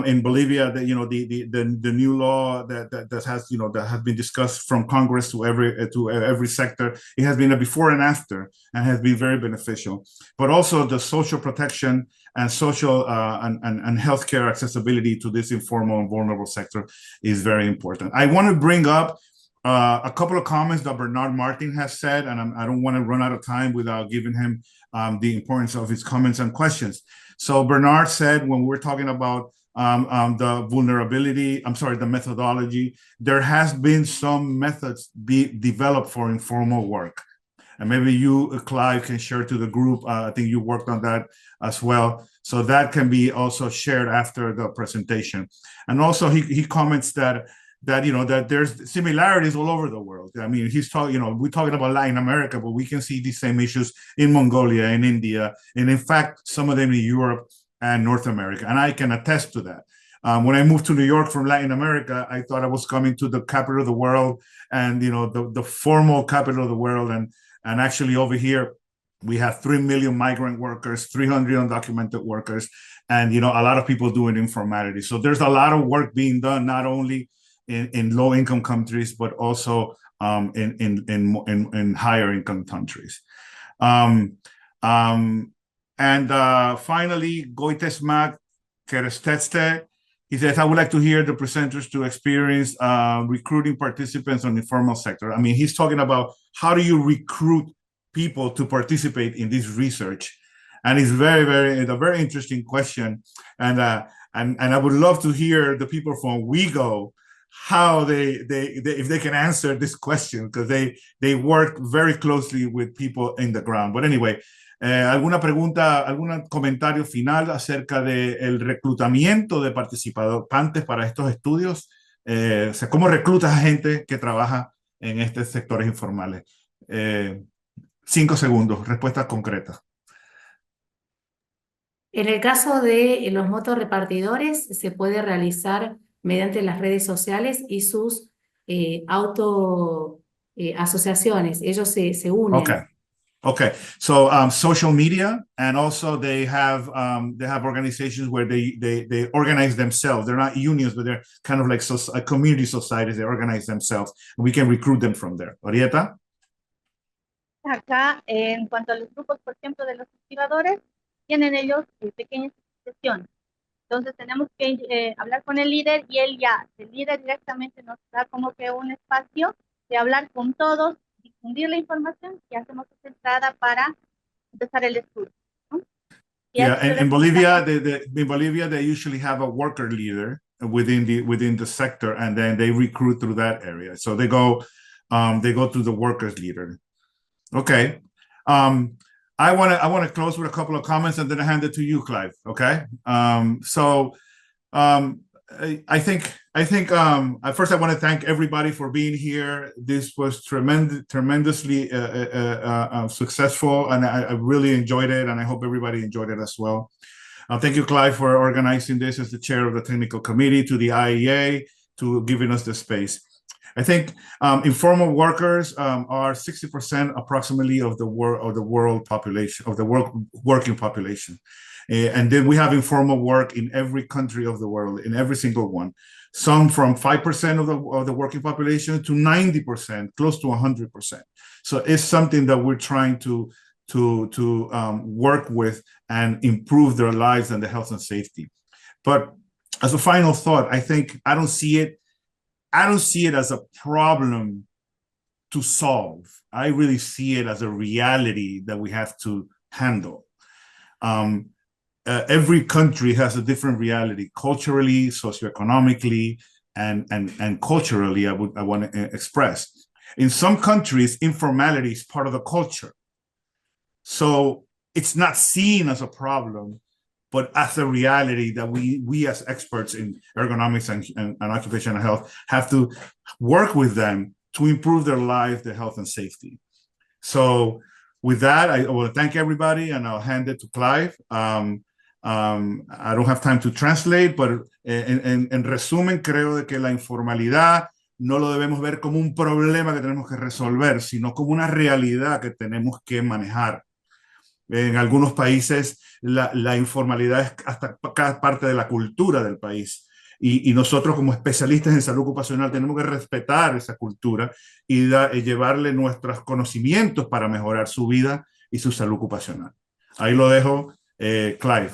in Bolivia, the new law that has been discussed from Congress to every sector, it has been a before and after and has been very beneficial. But also the social protection and social and healthcare accessibility to this informal and vulnerable sector is very important. I want to bring up a couple of comments that Bernard Martin has said, and I don't want to run out of time without giving him the importance of his comments and questions. So Bernard said, when we're talking about the the methodology, there has been some methods be developed for informal work. And maybe you, Clive, can share to the group. I think you worked on that as well. So that can be also shared after the presentation. And also he comments that there's similarities all over the world. I mean, he's talking, we're talking about Latin America, but we can see these same issues in Mongolia, in India, and in fact, some of them in Europe and North America. And I can attest to that. When I moved to New York from Latin America, I thought I was coming to the capital of the world and, the formal capital of the world. And actually over here, we have 3 million migrant workers, 300 undocumented workers, and, a lot of people doing informality. So there's a lot of work being done, not only in low-income countries, but also in higher-income countries. And finally, Goitesmak Keresteste, he says, I would like to hear the presenters to experience recruiting participants on the informal sector. I mean, he's talking about how do you recruit people to participate in this research? And it's a very interesting question. And I would love to hear the people from WeGo how they if they can answer this question, because they work very closely with people in the ground. But anyway, ¿alguna pregunta, algún comentario final acerca del reclutamiento de participantes para estos estudios? O sea, ¿cómo reclutas a gente que trabaja en estos sectores informales? 5 segundos, respuestas concretas. En el caso de los motorrepartidores, se puede realizar mediante las redes sociales y sus asociaciones. Ellos se unen. Okay. So social media, and also they have organizations where they organize themselves. They're not unions, but they're kind of like community societies. They organize themselves, and we can recruit them from there. Orieta. Acá, en cuanto a los grupos, por ejemplo, de los activadores, tienen ellos pequeñas sesiones. Entonces tenemos que hablar con el líder y el líder directamente nos da como que un espacio de hablar con todos, difundir la información y hacemos esa entrada para empezar el estudio, ¿no? Yeah, in Bolivia, they usually have a worker leader within the sector, and then they recruit through that area. So they go to the workers leader. Okay. I want to close with a couple of comments and then I hand it to you, Clive. Okay. I think first I want to thank everybody for being here. This was tremendously successful, and I really enjoyed it, and I hope everybody enjoyed it as well. Thank you, Clive, for organizing this as the chair of the technical committee, to the IEA, to giving us the space. I think informal workers are 60% approximately of the world population, of the working population. And then we have informal work in every country of the world, in every single one. Some from 5% of the working population to 90%, close to 100%. So it's something that we're trying to to work with and improve their lives and their health and safety. But as a final thought, I think I don't see it as a problem to solve. I really see it as a reality that we have to handle. Every country has a different reality, culturally, socioeconomically, and culturally, I want to express. In some countries, informality is part of the culture. So it's not seen as a problem, but as a reality that we as experts in ergonomics and occupational health have to work with them to improve their life, their health and safety. So with that, I will thank everybody and I'll hand it to Clive. I don't have time to translate, but en resumen, creo de que la informalidad no lo debemos ver como un problema que tenemos que resolver, sino como una realidad que tenemos que manejar. En algunos países la informalidad es hasta cada parte de la cultura del país. Y nosotros como especialistas en salud ocupacional tenemos que respetar esa cultura y llevarle nuestros conocimientos para mejorar su vida y su salud ocupacional. Ahí lo dejo, Clive.